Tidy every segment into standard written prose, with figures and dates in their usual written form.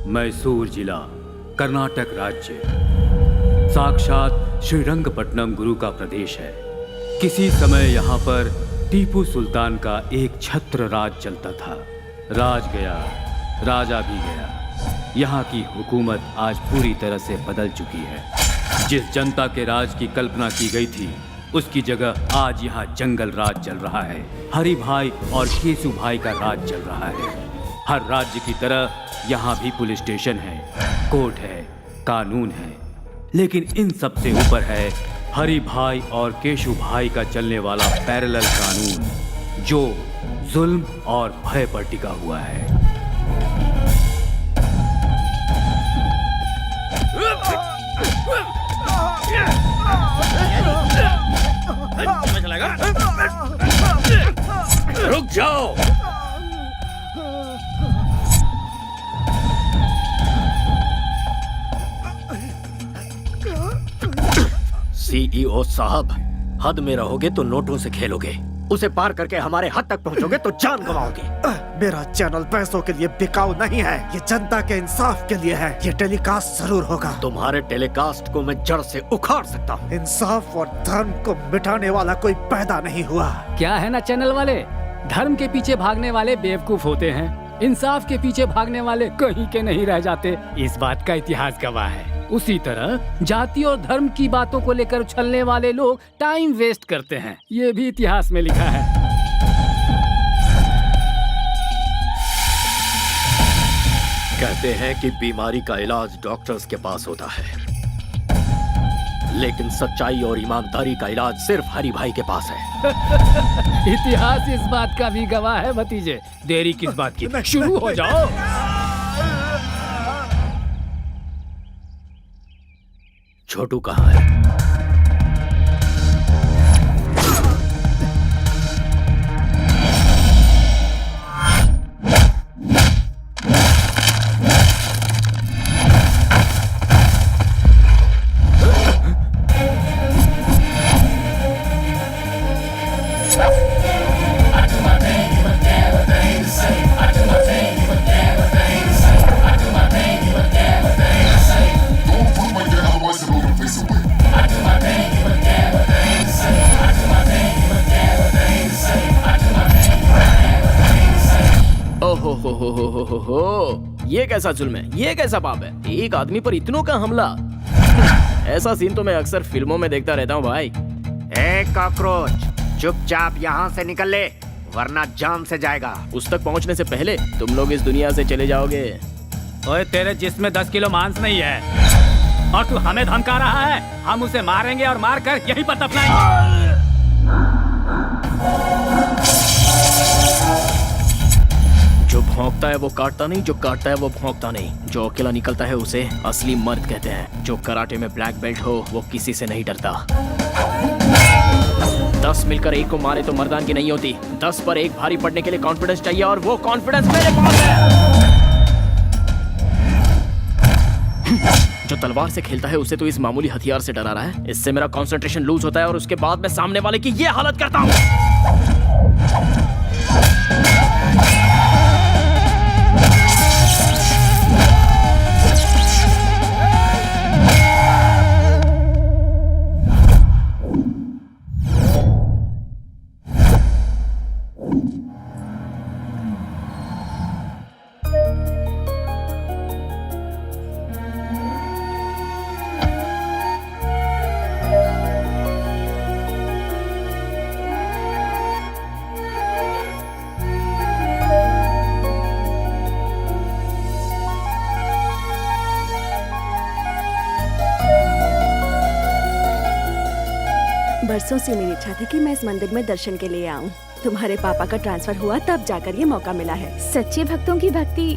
मैसूर जिला, कर्नाटक राज्य, साक्षात श्रीरंगपट्टनम गुरु का प्रदेश है। किसी समय यहाँ पर टीपू सुल्तान का एक छत्र राज चलता था। राज गया, राजा भी गया। यहाँ की हुकूमत आज पूरी तरह से बदल चुकी है। जिस जनता के राज की कल्पना की गई थी, उसकी जगह आज यहाँ जंगल राज चल रहा है। हरि भाई और केशु भाई का राज चल रहा है। हर राज्य की तरह यहाँ भी पुलिस स्टेशन है, कोर्ट है, कानून है, लेकिन इन सब से ऊपर है हरि भाई और केशु भाई का चलने वाला पैरेलल कानून, जो जुल्म और भय पर टिका हुआ है। रुक जाओ। सीईओ साहब, हद में रहोगे तो नोटों से खेलोगे, उसे पार करके हमारे हद तक पहुंचोगे तो जान गंवाओगे। मेरा चैनल पैसों के लिए बिकाऊ नहीं है, ये जनता के इंसाफ के लिए है। ये टेलीकास्ट जरूर होगा। तुम्हारे टेलीकास्ट को मैं जड़ से उखाड़ सकता हूँ। इंसाफ और धर्म को मिटाने वाला कोई पैदा नहीं हुआ। क्या है ना चैनल वाले, धर्म के पीछे भागने वाले बेवकूफ होते हैं, इंसाफ के पीछे भागने वाले कहीं के नहीं रह जाते। इस बात का इतिहास गवाह है। उसी तरह जाति और धर्म की बातों को लेकर उछलने वाले लोग टाइम वेस्ट करते हैं, ये भी इतिहास में लिखा है। कहते हैं कि बीमारी का इलाज डॉक्टर्स के पास होता है, लेकिन सच्चाई और ईमानदारी का इलाज सिर्फ हरि भाई के पास है। इतिहास इस बात का भी गवाह है भतीजे। देरी किस बात की, शुरू हो जाओ। छोटू कहाँ है? ये कैसा जुल्म है, ये कैसा पाप है, एक आदमी पर इतनों का हमला। ऐसा सीन तो मैं अक्सर फिल्मों में देखता रहता हूँ भाई। ए कॉकरोच, चुपचाप यहाँ से निकल ले, वरना जान से जाएगा। उस तक पहुँचने से पहले तुम लोग इस दुनिया से चले जाओगे। ओए, तेरे जिस्म में 10 किलो मांस नहीं है और तू हमें धमका रहा है। हम उसे मारेंगे और मार कर यहीं पर दफनाएंगे। जो भौंकता है वो काटता नहीं, जो काटता है वो भौंकता नहीं। जो अकेला निकलता है उसे असली मर्द कहते हैं। जो कराटे में ब्लैक बेल्ट हो वो किसी से नहीं डरता। 10 मिलकर एक को मारे तो मर्दानगी नहीं होती। 10 पर एक भारी पड़ने के लिए कॉन्फिडेंस चाहिए, और वो कॉन्फिडेंस मेरे पास है। जो तलवार से खेलता है उसे तो इस मामूली हथियार से डरा रहा है। इससे मेरा कंसंट्रेशन लूज होता है और उसके बाद मैं सामने वाले की ये हालत करता हूँ। बरसों से मेरी इच्छा थी कि मैं इस मंदिर में दर्शन के लिए आऊं। तुम्हारे पापा का ट्रांसफर हुआ तब जाकर ये मौका मिला है। सच्चे भक्तों की भक्ति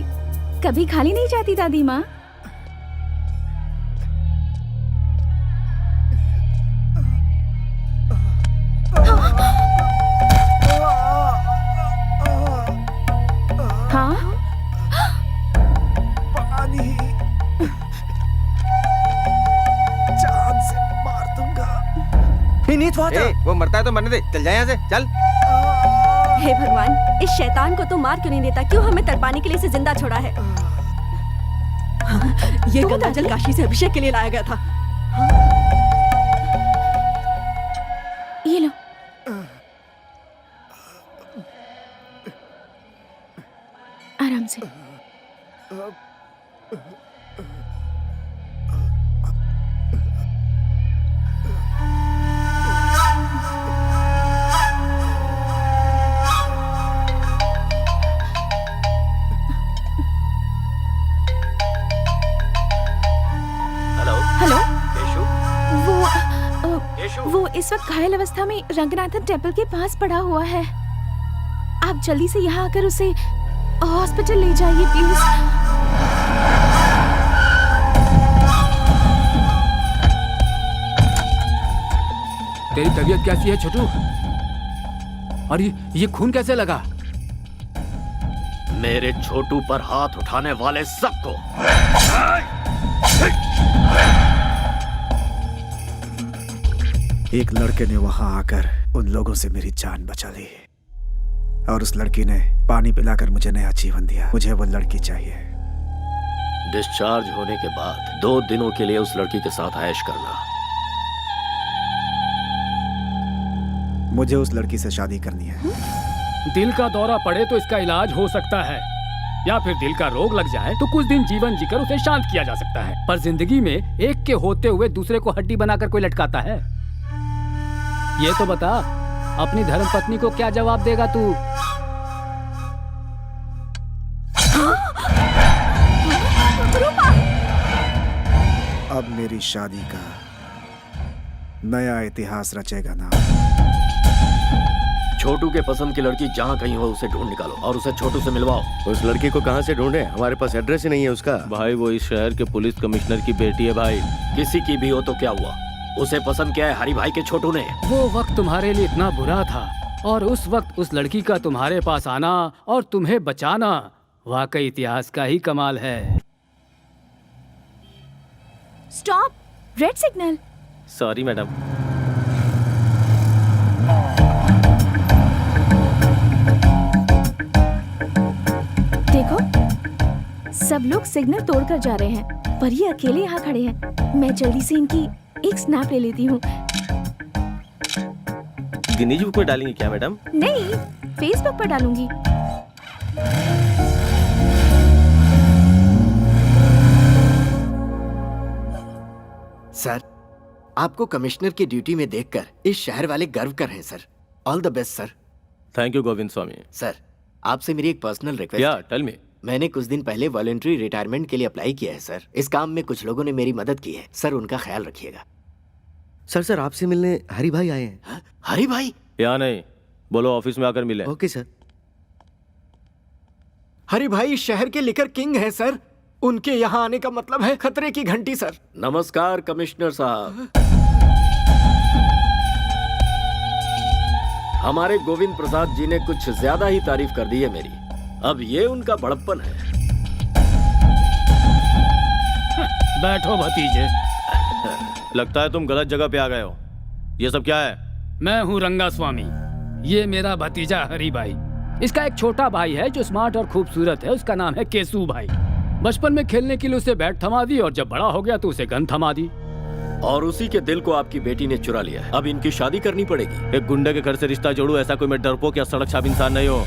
कभी खाली नहीं जाती दादी माँ। हाँ, पानी, जान से मार दूंगा। वो मरता है तो मरने दे, चल जाए यहाँ से, चल। हे भगवान, इस शैतान को तो मार क्यों नहीं देता? क्यों हमें तड़पाने के लिए इसे जिंदा छोड़ा है? ये गंगा जल काशी से अभिषेक के लिए लाया गया था। ये लो। आराम से। हेलो। वो इस वक्त घायल अवस्था में रंगनाथन टेम्पल के पास पड़ा हुआ है। आप जल्दी से यहाँ आकर उसे हॉस्पिटल ले जाइए प्लीज। तेरी तबीयत कैसी है छोटू? और ये खून कैसे लगा? मेरे छोटू पर हाथ उठाने वाले सबको एक लड़के ने वहां आकर उन लोगों से मेरी जान बचा ली और उस लड़की ने पानी पिलाकर मुझे नया जीवन दिया। मुझे वो लड़की चाहिए। डिस्चार्ज होने के बाद 2 दिनों के लिए उस लड़की के साथ ऐश करना। मुझे उस लड़की से शादी करनी है। दिल का दौरा पड़े तो इसका इलाज हो सकता है, या फिर दिल का रोग लग जाए तो कुछ दिन जीवन जीकर उसे शांत किया जा सकता है। पर जिंदगी में एक के होते हुए दूसरे को हड्डी बनाकर कोई लटकाता है? ये तो बता, अपनी धर्मपत्नी को क्या जवाब देगा तू? अब मेरी शादी का नया इतिहास रचेगा ना। छोटू के पसंद की लड़की जहाँ कहीं हो उसे ढूंढ निकालो और उसे छोटू से मिलवाओ। उस लड़की को कहाँ से ढूंढे? हमारे पास एड्रेस ही नहीं है उसका। भाई वो इस शहर के पुलिस कमिश्नर की बेटी है भाई। किसी की भी हो तो क्या हुआ, उसे पसंद किया है हरि भाई के छोटू ने। वो वक्त तुम्हारे लिए इतना बुरा था और उस वक्त उस लड़की का तुम्हारे पास आना और तुम्हें बचाना वाकई इतिहास का ही कमाल है। Stop, red signal. Sorry madam. देखो, सब लोग सिग्नल तोड़कर जा रहे हैं पर ये अकेले यहाँ खड़े हैं। मैं जल्दी से इनकी एक स्नैप ले लेती हूँ। गिनीज बुक में डालेंगे क्या मैडम? नहीं, फेसबुक पर डालूंगी। सर, आपको कमिश्नर की ड्यूटी में देखकर इस शहर वाले गर्व कर रहे हैं sir. All the best sir. Thank you Govind Swami. Sir, आपसे मेरी एक पर्सनल रिक्वेस्ट या है। Tell me. मैंने कुछ दिन पहले वॉलंटरी रिटायरमेंट के लिए अप्लाई किया है सर। इस काम में कुछ लोगों ने मेरी मदद की है सर, उनका ख्याल रखिएगा। सर आपसे मिलने हरि भाई आए हैं। हाँ? हरि भाई? या नहीं, बोलो ऑफिस में आकर मिले। Okay sir. हरि भाई शहर के लिकर किंग हैं सर। उनके यहाँ आने का मतलब है खतरे की घंटी सर। नमस्कार कमिश्नर साहब। हमारे गोविंद प्रसाद जी ने कुछ ज्यादा ही तारीफ कर दी है मेरी। अब ये उनका बड़प्पन है। बैठो भतीजे। लगता है तुम गलत जगह पे आ गए हो। ये सब क्या है? मैं हूँ रंगा स्वामी। ये मेरा भतीजा हरि भाई। इसका एक छोटा भाई है जो स्मार्ट और खूबसूरत है। उसका नाम है केसू भाई। बचपन में खेलने के लिए उसे बैट थमा दी और जब बड़ा हो गया तो उसे गन थमा दी। और उसी के दिल को आपकी बेटी ने चुरा लिया है। अब इनकी शादी करनी पड़ेगी। एक गुंडे के घर से रिश्ता जोड़ू, ऐसा कोई मैं डरपोक या सड़क छाप इंसान नहीं हो।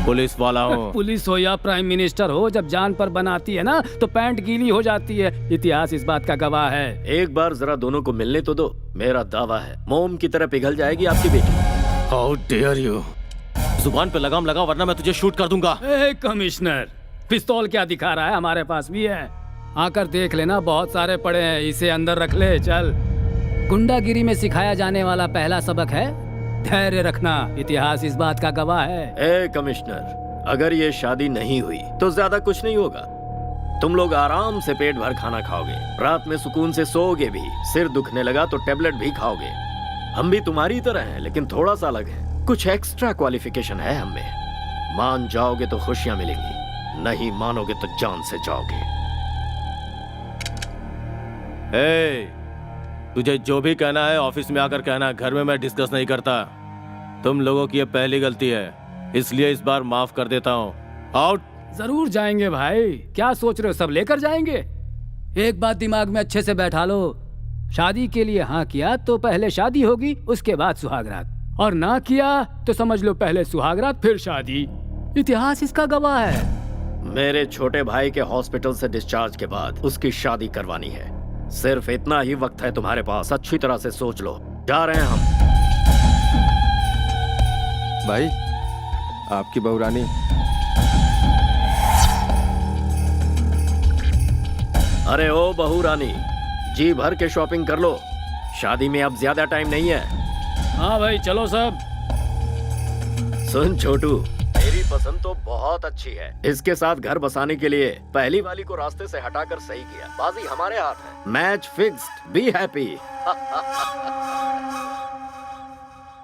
पुलिस वाला हूँ। पुलिस हो या प्राइम मिनिस्टर हो, जब जान पर बनाती है ना तो पैंट गीली हो जाती है। इतिहास इस बात का गवाह है। एक बार जरा दोनों को मिलने तो दो। मेरा दावा है मोम की तरह पिघल जाएगी आपकी बेटी। How dare you. जुबान पे लगाम लगा वरना मैं तुझे शूट कर दूंगा। ए कमिश्नर, पिस्तौल क्या दिखा रहा है? हमारे पास भी है, आकर देख लेना। बहुत सारे पड़े हैं, इसे अंदर रख ले। चल। गुंडागिरी में सिखाया जाने वाला पहला सबक है धैर्य रखना। इतिहास इस बात का गवाह है। ए कमिश्नर, अगर ये शादी नहीं हुई तो ज्यादा कुछ नहीं होगा। तुम लोग आराम से पेट भर खाना खाओगे, रात में सुकून से सोओगे भी। सिर दुखने लगा तो टेबलेट भी खाओगे। हम भी तुम्हारी तरह हैं, लेकिन थोड़ा सा अलग है। कुछ एक्स्ट्रा क्वालिफिकेशन है हमें। मान जाओगे तो खुशियां मिलेंगी, नहीं मानोगे तो जान से जाओगे। तुझे जो भी कहना है ऑफिस में आकर कहना। घर में मैं डिस्कस नहीं करता। तुम लोगों की ये पहली गलती है, इसलिए इस बार माफ कर देता हूँ। आउट। जरूर जाएंगे भाई, क्या सोच रहे हो? सब लेकर जाएंगे। एक बात दिमाग में अच्छे से बैठा लो, शादी के लिए हाँ किया तो पहले शादी होगी, उसके बाद सुहागरात, और ना किया तो समझ लो पहले सुहागरात फिर शादी। इतिहास इसका गवाह है। मेरे छोटे भाई के हॉस्पिटल से डिस्चार्ज के बाद उसकी शादी करवानी है। सिर्फ इतना ही वक्त है तुम्हारे पास, अच्छी तरह से सोच लो। जा रहे हैं हम। भाई आपकी बहू रानी। अरे ओ बहू रानी, जी भर के शॉपिंग कर लो, शादी में अब ज्यादा टाइम नहीं है। हाँ भाई चलो सब। सुन छोटू, मेरी पसंद तो बहुत अच्छी है। इसके साथ घर बसाने के लिए पहली वाली को रास्ते से हटाकर सही किया। बाजी हमारे हाथ है। Match fixed, be happy.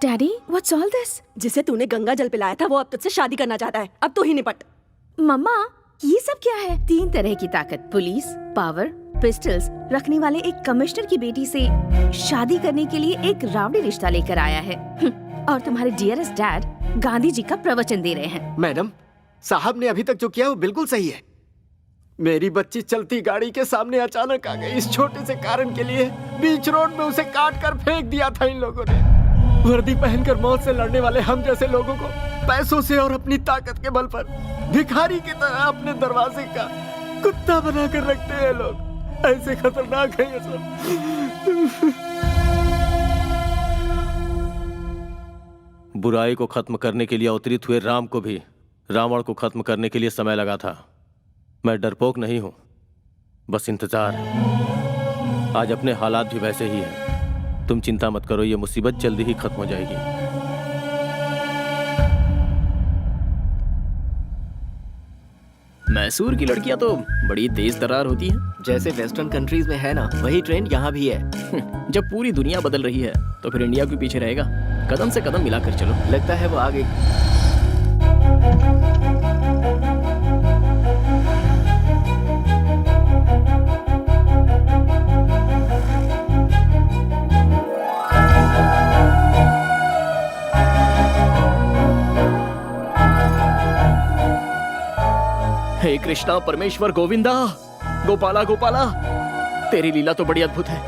Daddy, what's all this? जिसे तूने गंगा जल पिलाया था वो अब तुझसे शादी करना चाहता है। अब तू ही निपट। मम्मा, ये सब क्या है? 3 तरह की ताकत, पुलिस, पावर, पिस्टल्स रखने वाले एक कमिश्नर की बेटी से शादी करने के लिए एक रावड़ी रिश्ता लेकर आया है। और तुम्हारे डियरेस्ट डैड गांधी जी का प्रवचन दे रहे हैं। मैडम, साहब ने अभी तक जो किया वो बिल्कुल सही है। मेरी बच्ची चलती गाड़ी के सामने अचानक आ गई। इस छोटे से कारण के लिए बीच रोड में उसे काट कर फेंक दिया था इन लोगों ने। वर्दी पहनकर मौत से लड़ने वाले हम जैसे लोगों को पैसों से और अपनी ताकत के बल पर भिखारी की तरह अपने दरवाजे का कुत्ता बना कर रखते हैं लोग। ऐसे खतरनाक है ये सब। बुराई को खत्म करने के लिए अवतरित हुए राम को भी रावण को खत्म करने के लिए समय लगा था। मैं डरपोक नहीं हूं, बस इंतजार। आज अपने हालात भी वैसे ही हैं। तुम चिंता मत करो, ये मुसीबत जल्दी ही खत्म हो जाएगी। मैसूर की लड़कियां तो बड़ी तेज तर्रार होती हैं। जैसे वेस्टर्न कंट्रीज में है ना, वही ट्रेंड यहाँ भी है। जब पूरी दुनिया बदल रही है तो फिर इंडिया क्यों पीछे रहेगा? कदम से कदम मिलाकर चलो। लगता है वो आ गई। हे कृष्णा परमेश्वर गोविंदा, गोपाला गोपाला, तेरी लीला तो बड़ी अद्भुत है।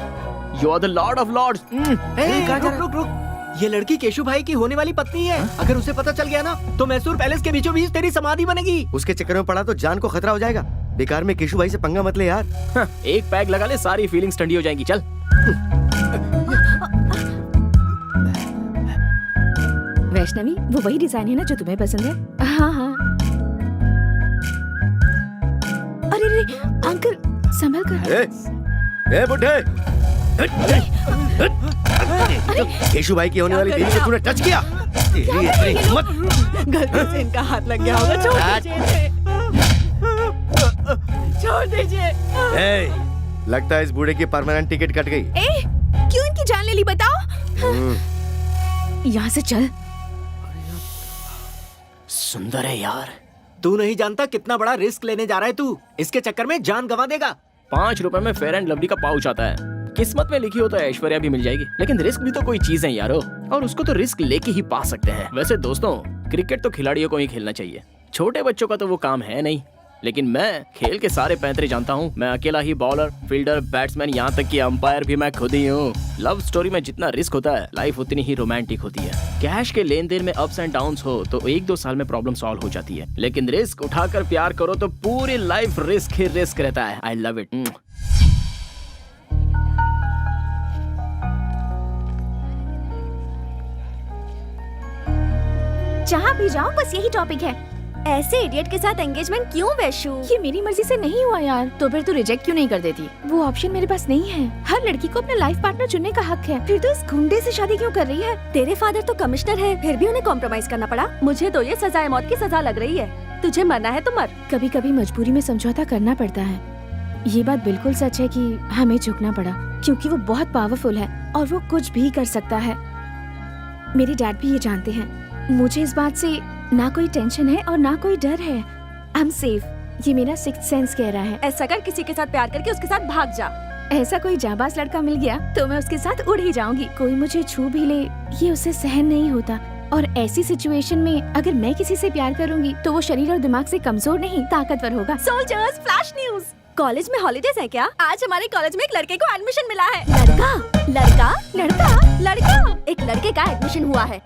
You are the lord of lords. रुक। ये लड़की केशु भाई की होने वाली पत्नी है। अगर उसे पता चल गया ना तो मैसूर पैलेस के बीचों बीच तेरी समाधि बनेगी। उसके चक्कर में पड़ा तो जान को खतरा हो जाएगा। बेकार में केशु भाई से पंगा मत ले यार। एक पैग लगा ले, सारी फीलिंग्स ठंडी हो जाएंगी। चल। वैष्णवी, वो वही डिजाइन है ना जो तुम्हें पसंद है? हाँ हाँ। अरे रे अंकल, संभल कर। ए बुड्ढे, केशु भाई की होने वाली बीवी को तूने टच किया। तेरी इतनी हिम्मत। गलती से इनका हाथ लग गया होगा। छोड़ दीजिए। छोड़ दीजिए। लगता है इस बूढ़े की परमानेंट टिकट कट गई। क्यों इनकी जान ले ली बताओ? यहाँ से चल। सुंदर है यार। तू नहीं जानता कितना बड़ा रिस्क लेने जा रहा है तू। इसके चक्कर में जान गंवा देगा। 5 रुपए में फेयर एंड लवली का पाउच आता है। किस्मत में लिखी हो तो ऐश्वर्या भी मिल जाएगी, लेकिन रिस्क भी तो कोई चीज है यारो, और उसको तो रिस्क लेके ही पा सकते हैं। वैसे दोस्तों, क्रिकेट तो खिलाड़ियों को ही खेलना चाहिए, छोटे बच्चों का तो वो काम है नहीं। लेकिन मैं खेल के सारे पैंतरे जानता हूँ। मैं अकेला ही बॉलर, फील्डर, बैट्समैन, यहाँ तक कि अंपायर भी मैं खुद ही हूँ। लव स्टोरी में जितना रिस्क होता है, लाइफ उतनी ही रोमांटिक होती है। कैश के लेन देन में अप्स एंड डाउन्स हो तो 1-2 साल में प्रॉब्लम सॉल्व हो जाती है, लेकिन रिस्क उठाकर प्यार करो तो पूरी लाइफ रिस्क ही रिस्क रहता है। I love it. जहाँ भी जाओ बस यही टॉपिक है। ऐसे इडियट के साथ एंगेजमेंट क्यों वैशु? ये मेरी मर्जी से नहीं हुआ यार। तो फिर तू रिजेक्ट क्यों नहीं कर देती? वो ऑप्शन मेरे पास नहीं है। हर लड़की को अपना लाइफ पार्टनर चुनने का हक है। फिर तो इस गुंडे से शादी क्यों कर रही है? तेरे फादर तो कमिश्नर है, फिर भी उन्हें कॉम्प्रोमाइज करना पड़ा। मुझे तो ये सजाए मौत की सजा लग रही है। तुझे मरना है तो मर। कभी कभी मजबूरी में समझौता करना पड़ता है। ये बात बिल्कुल सच है कि हमें झुकना पड़ा, क्योंकि वो बहुत पावरफुल है और वो कुछ भी कर सकता है। मेरे डैड भी ये जानते हैं। मुझे इस बात से ना कोई टेंशन है और ना कोई डर है। I am safe. ये मेरा सिक्स्थ सेंस कह रहा है। ऐसा कर, किसी के साथ प्यार करके उसके साथ भाग जा। ऐसा कोई जाबाज लड़का मिल गया तो मैं उसके साथ उड़ ही जाऊंगी। कोई मुझे छू भी ले, ये उसे सहन नहीं होता। और ऐसी सिचुएशन में अगर मैं किसी से प्यार करूंगी तो वो शरीर और दिमाग से कमजोर नहीं, ताकतवर होगा। Soldiers, flash news. कॉलेज में हॉलीडेज है क्या? आज हमारे कॉलेज में एक लड़के को एडमिशन मिला है। लड़का लड़का लड़का लड़का एक लड़के का एडमिशन हुआ है।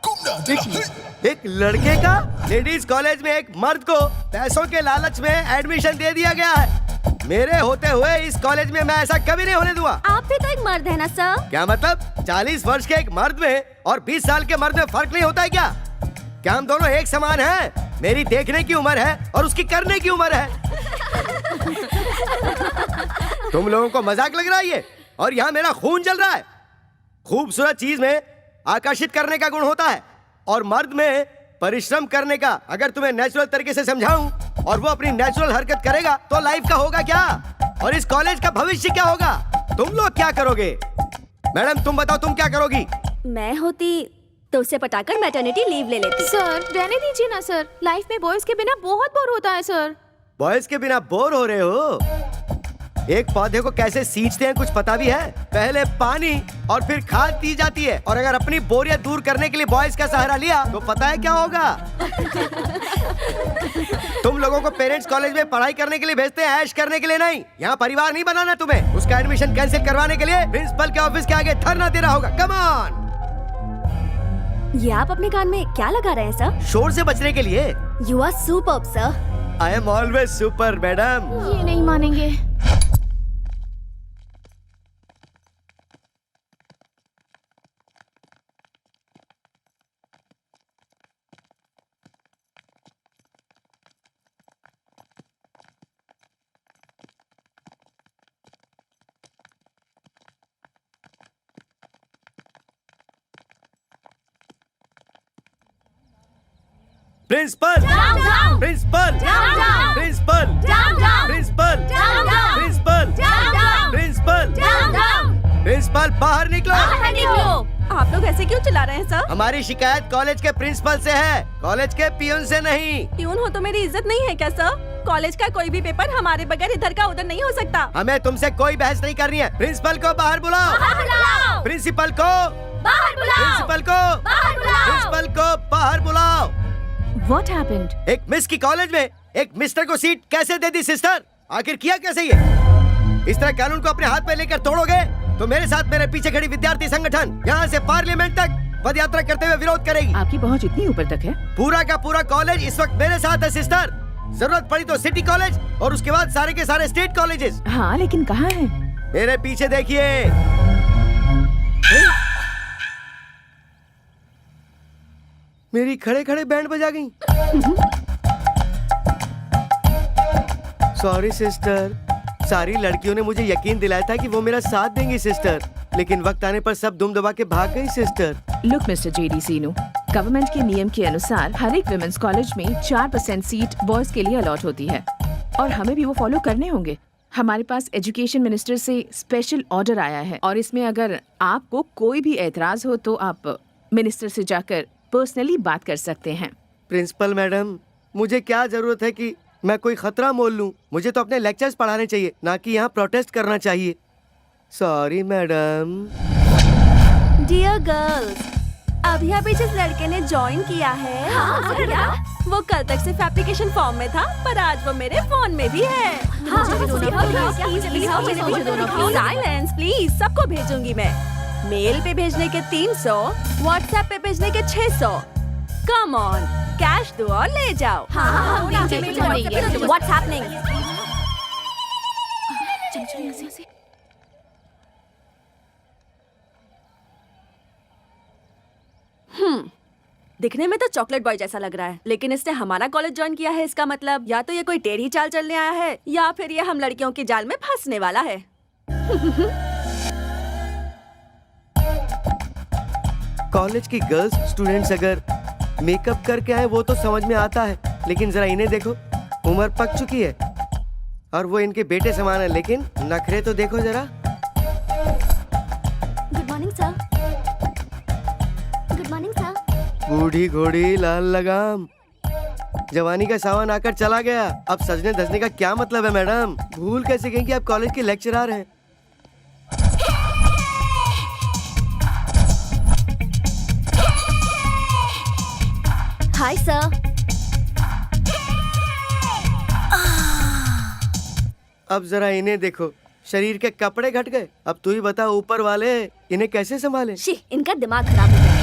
एक लड़के का लेडीज कॉलेज में एक मर्द को पैसों के लालच में एडमिशन दे दिया गया है। मेरे होते हुए इस कॉलेज में मैं ऐसा कभी नहीं होने दूंगा। आप भी तो एक मर्द है ना सर? क्या मतलब? 40 वर्ष के एक मर्द में और 20 साल के मर्द में फर्क नहीं होता है क्या? क्या हम दोनों एक समान हैं? मेरी देखने की उम्र है और उसकी करने की उम्र है। तुम लोगों को मजाक लग रहा है ये? और यहाँ मेरा खून जल रहा है। खूबसूरत चीज में आकर्षित करने का गुण होता है और मर्द में परिश्रम करने का। अगर तुम्हें नेचुरल तरीके से समझाऊं और वो अपनी नेचुरल हरकत करेगा तो लाइफ का होगा क्या और इस कॉलेज का भविष्य क्या होगा? तुम लोग क्या करोगे? मैडम तुम बताओ, तुम क्या करोगी? मैं होती तो उसे पटाकर मैटरनिटी लीव ले लेती। सर रहने दीजिए ना सर, लाइफ में बॉयज के बिना बहुत बोर होता है सर। बॉयज के बिना बोर हो रहे हो? एक पौधे को कैसे सींचते हैं कुछ पता भी है? पहले पानी और फिर खाद दी जाती है। और अगर अपनी बोरियत दूर करने के लिए बॉयज का सहारा लिया तो पता है क्या होगा? तुम लोगों को पेरेंट्स कॉलेज में पढ़ाई करने के लिए भेजते हैं, ऐश करने के लिए नहीं। यहाँ परिवार नहीं बनाना तुम्हें। उसका एडमिशन कैंसिल करवाने के लिए प्रिंसिपल के ऑफिस के आगे धरना देना होगा। Come on. ये आप अपने कान में क्या लगा रहे हैं सर? शोर से बचने के लिए। You are superb sir. I am always super madam. ये नहीं मानेंगे। Principal principal principal principal principal principal principal बाहर निकलो। आप लोग ऐसे क्यों चिल्ला रहे हैं सर? हमारी शिकायत कॉलेज के प्रिंसिपल से है, कॉलेज के पियून से नहीं। प्यून हो तो मेरी इज्जत नहीं है क्या सर? कॉलेज का कोई भी पेपर हमारे बगैर इधर का उधर नहीं हो सकता। हमें तुमसे कोई बहस नहीं करनी है। प्रिंसिपल को बाहर बुलाओ। प्रिंसिपल को बाहर बुलाओ। प्रिंसिपल को प्रिंसिपल को बाहर बुलाओ। What happened? एक मिस की कॉलेज में एक मिस्टर को सीट कैसे दे दी सिस्टर? आखिर किया कैसे ये? इस तरह कानून को अपने हाथ में लेकर तोड़ोगे तो मेरे साथ मेरे पीछे खड़ी विद्यार्थी संगठन यहाँ से पार्लियामेंट तक पद यात्रा करते हुए विरोध करेगी। आपकी पहुंच इतनी ऊपर तक है? पूरा का पूरा कॉलेज इस वक्त मेरे साथ है सिस्टर। जरूरत पड़ी तो सिटी कॉलेज और उसके बाद सारे के सारे स्टेट कॉलेजेस। हाँ लेकिन कहाँ है? मेरे पीछे देखिए। मेरी खड़े खड़े बैंड बजा गई। सॉरी सिस्टर, सारी लड़कियों ने मुझे यकीन दिलाया था कि वो मेरा साथ देंगी सिस्टर, लेकिन वक्त आने पर सब दुम दबा के भाग गई सिस्टर। लुक मिस्टर जेडी सीनू, गवर्नमेंट के नियम के अनुसार हर एक विमेंस कॉलेज में 4% सीट बॉयज के लिए अलॉट होती है और हमें भी वो फॉलो करने होंगे। हमारे पास एजुकेशन मिनिस्टर से स्पेशल ऑर्डर आया है और इसमें अगर आपको कोई भी एतराज हो तो आप मिनिस्टर से जाकर पर्सनली बात कर सकते हैं। प्रिंसिपल मैडम, मुझे क्या जरूरत है कि मैं कोई खतरा मोल लूं? मुझे तो अपने लेक्चर्स पढ़ाने चाहिए, ना कि यहाँ प्रोटेस्ट करना चाहिए। Sorry madam. डियर गर्ल्स, अभी अभी जिस लड़के ने ज्वाइन किया है वो कल तक सिर्फ एप्लीकेशन फॉर्म में था, पर आज वो मेरे फोन में भी है। साइलेंस प्लीज, सबको भेजूंगी मैं। मेल पे भेजने के 300, व्हाट्सएप पे भेजने के 600। कम ऑन, कैश दो और ले जाओ। What's happening? दिखने में तो चॉकलेट बॉय जैसा लग रहा है, लेकिन इसने हमारा कॉलेज ज्वाइन किया है। इसका मतलब या तो ये कोई टेढ़ी चाल चलने आया है या फिर ये हम लड़कियों की जाल में फंसने वाला है। कॉलेज की गर्ल्स स्टूडेंट्स अगर मेकअप करके आए वो तो समझ में आता है, लेकिन जरा इन्हें देखो, उम्र पक चुकी है और वो इनके बेटे समान है, लेकिन नखरे तो देखो जरा। Good morning sir. Good morning sir. बूढ़ी घोड़ी लाल लगाम, जवानी का सावन आकर चला गया, अब सजने धजने का क्या मतलब है मैडम? भूल कैसे गई कि आप कॉलेज के लेक्चरर हैं? Hi sir. अब जरा इन्हें देखो, शरीर के कपड़े घट गए। अब तू ही बता ऊपर वाले इन्हें कैसे संभाले। शी, इनका दिमाग खराब हो गया।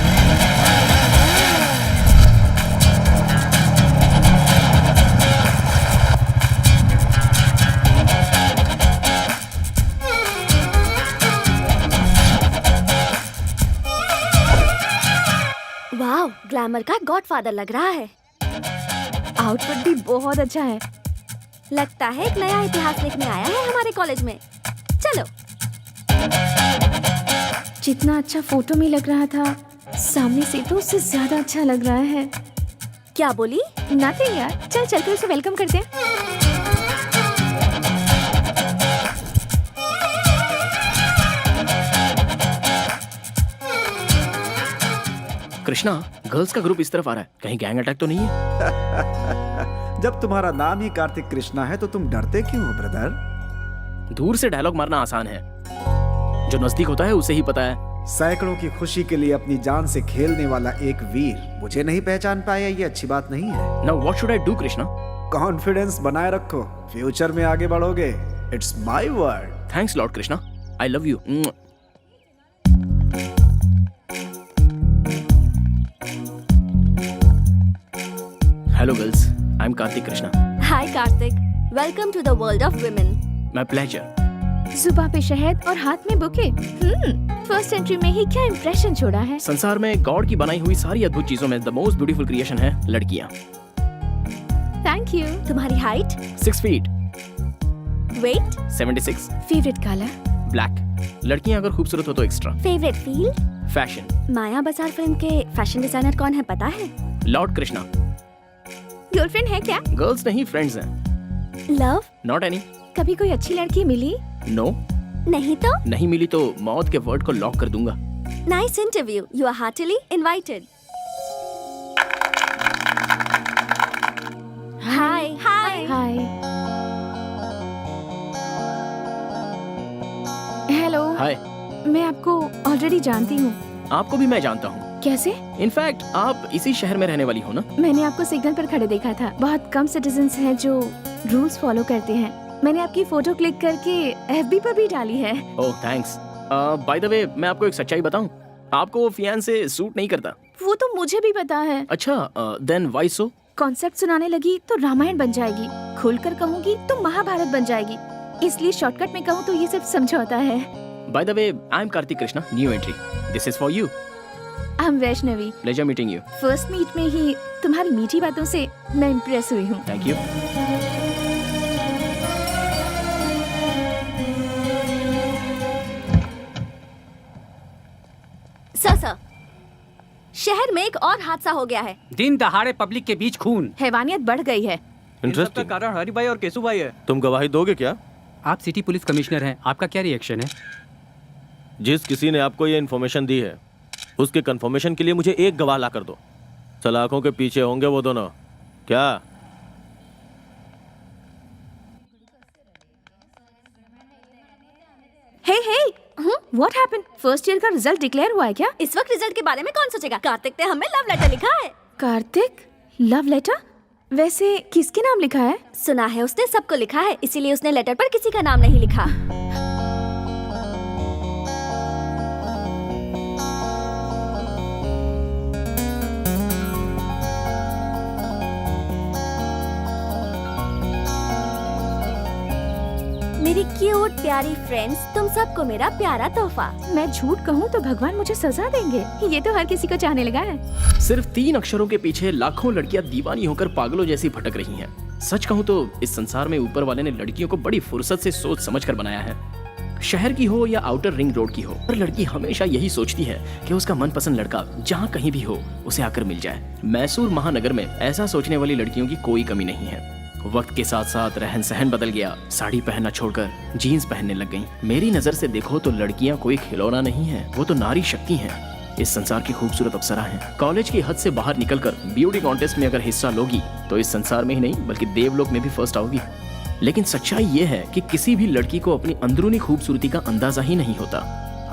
वाह, ग्लैमर का गॉडफादर लग रहा है। आउटफिट भी बहुत अच्छा है। लगता है एक नया इतिहास लिखने आया है हमारे कॉलेज में। चलो। जितना अच्छा फोटो में लग रहा था, सामने से तो उससे ज्यादा अच्छा लग रहा है। क्या बोली? नथिंग यार, चल चलकर उसे वेलकम करते हैं। कृष्णा, गर्ल्स का ग्रुप इस तरफ आ रहा है, कहीं गैंग अटैक तो नहीं है? जब तुम्हारा नाम ही कार्तिक कृष्णा है तो तुम डरते क्यों हो ब्रदर? दूर से डायलॉग मारना आसान है, जो नजदीक होता है उसे ही पता है। सैकड़ों की खुशी के लिए अपनी जान से खेलने वाला एक वीर मुझे नहीं पहचान पाया, ये अच्छी बात नहीं है। Now what should I do Krishna? Confidence बनाए रखो, फ्यूचर में आगे बढ़ोगे। It's my word. Thanks lord Krishna, I love you. Hello girls, I am Kartik Krishna. Hi Kartik, welcome to the world of women. My pleasure. जुबां पे शहद और हाथ में बुके। फर्स्ट एंट्री में ही क्या इंप्रेशन छोड़ा है। संसार में गॉड की बनाई हुई सारी अद्भुत चीजों में द मोस्ट ब्यूटीफुल क्रिएशन है लड़कियां। Thank you. तुम्हारी हाइट? 6 फीट। वेट? 76। Favourite colour? ब्लैक। लड़कियां अगर खूबसूरत हो तो extra. Favourite field? Fashion. Maya Bazaar film के फैशन डिजाइनर कौन है पता है? लॉर्ड कृष्णा। गर्लफ्रेंड है क्या? गर्ल्स नहीं, फ्रेंड्स हैं। लव? Not any. कभी कोई अच्छी लड़की मिली? नो। नहीं तो? नहीं मिली तो मौत के वर्ड को लॉक कर दूंगा। Nice interview, you are heartly invited. Hi hi hi. Hello. Hi. मैं आपको ऑलरेडी जानती हूँ। आपको भी मैं जानता हूँ। कैसे? इनफैक्ट आप इसी शहर में रहने वाली हो ना? मैंने आपको सिग्नल पर खड़े देखा था। बहुत कम सिटीजन्स हैं जो रूल्स फॉलो करते हैं। मैंने आपकी फोटो क्लिक करके एफबी पर भी डाली है। ओह थैंक्स। बाय द वे, मैं आपको एक सच्चाई बताऊं, आपको वो फियांसे सूट नहीं करता। वो तो मुझे भी पता है। अच्छा, देन व्हाई सो? कॉन्सेप्ट सुनाने लगी तो रामायण बन जाएगी, खुलकर कहूंगी तो महाभारत बन जाएगी, इसलिए शॉर्टकट में कहूँ तो ये सिर्फ समझौता है। By the way, I am Kartik Krishna, new entry. This is for you. I am Vaishnavi. Pleasure meeting you. First meet में ही तुम्हारी मीठी बातों से मैं इम्प्रेस हुई हूँ। Thank you. सर, शहर में एक और हादसा हो गया है। दिन दहाड़े पब्लिक के बीच खून। हैवानियत बढ़ गई है। इंटरेस्टिंग। कारण हरि भाई और केशु भाई है। तुम गवाही दोगे क्या? आप सिटी पुलिस कमिश्नर हैं, आपका क्या रिएक्शन है? जिस किसी ने आपको ये इन्फॉर्मेशन दी है उसके कंफर्मेशन के लिए मुझे एक गवाह ला कर दो। सलाखों के पीछे होंगे वो दोनों। क्या? Hey what happened? First year का रिजल्ट डिक्लेयर हुआ है क्या? इस वक्त रिजल्ट के बारे में कौन सोचेगा? कार्तिक ने हमें लव लेटर लिखा है। कार्तिक? Love letter? वैसे किसके नाम लिखा है? सुना है उसने सबको लिखा है, इसीलिए उसने लेटर पर किसी का नाम नहीं लिखा। मेरी क्यूट प्यारी फ्रेंड्स, तुम सबको मेरा प्यारा तोहफा। मैं झूठ कहूँ तो भगवान मुझे सजा देंगे। ये तो हर किसी को चाहने लगा है। सिर्फ 3 अक्षरों के पीछे लाखों लड़कियां दीवानी होकर पागलों जैसी भटक रही हैं। सच कहूँ तो इस संसार में ऊपर वाले ने लड़कियों को बड़ी फुर्सत से सोच समझकर बनाया है। शहर की हो या आउटर रिंग रोड की हो, पर लड़की हमेशा यही सोचती है कि उसका मनपसंद लड़का जहाँ कहीं भी हो उसे आकर मिल जाए। मैसूर महानगर में ऐसा सोचने वाली लड़कियों की कोई कमी नहीं है। वक्त के साथ साथ रहन सहन बदल गया, साड़ी पहनना छोड़कर जीन्स पहनने लग गईं। मेरी नजर से देखो तो लड़कियां कोई खिलौना नहीं है, वो तो नारी शक्ति हैं। इस संसार की खूबसूरत अप्सरा हैं। कॉलेज की हद से बाहर निकलकर ब्यूटी कॉन्टेस्ट में अगर हिस्सा लोगी तो इस संसार में ही नहीं बल्कि देवलोक में भी फर्स्ट आओगी। लेकिन सच्चाई ये है कि किसी भी लड़की को अपनी अंदरूनी खूबसूरती का अंदाजा ही नहीं होता।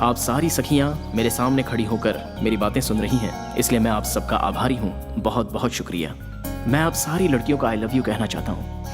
आप सारी सखियां मेरे सामने खड़ी होकर मेरी बातें सुन रही हैं, इसलिए मैं आप सबका आभारी हूँ। बहुत बहुत शुक्रिया। मैं आप सारी लड़कियों का आई लव यू कहना चाहता हूँ।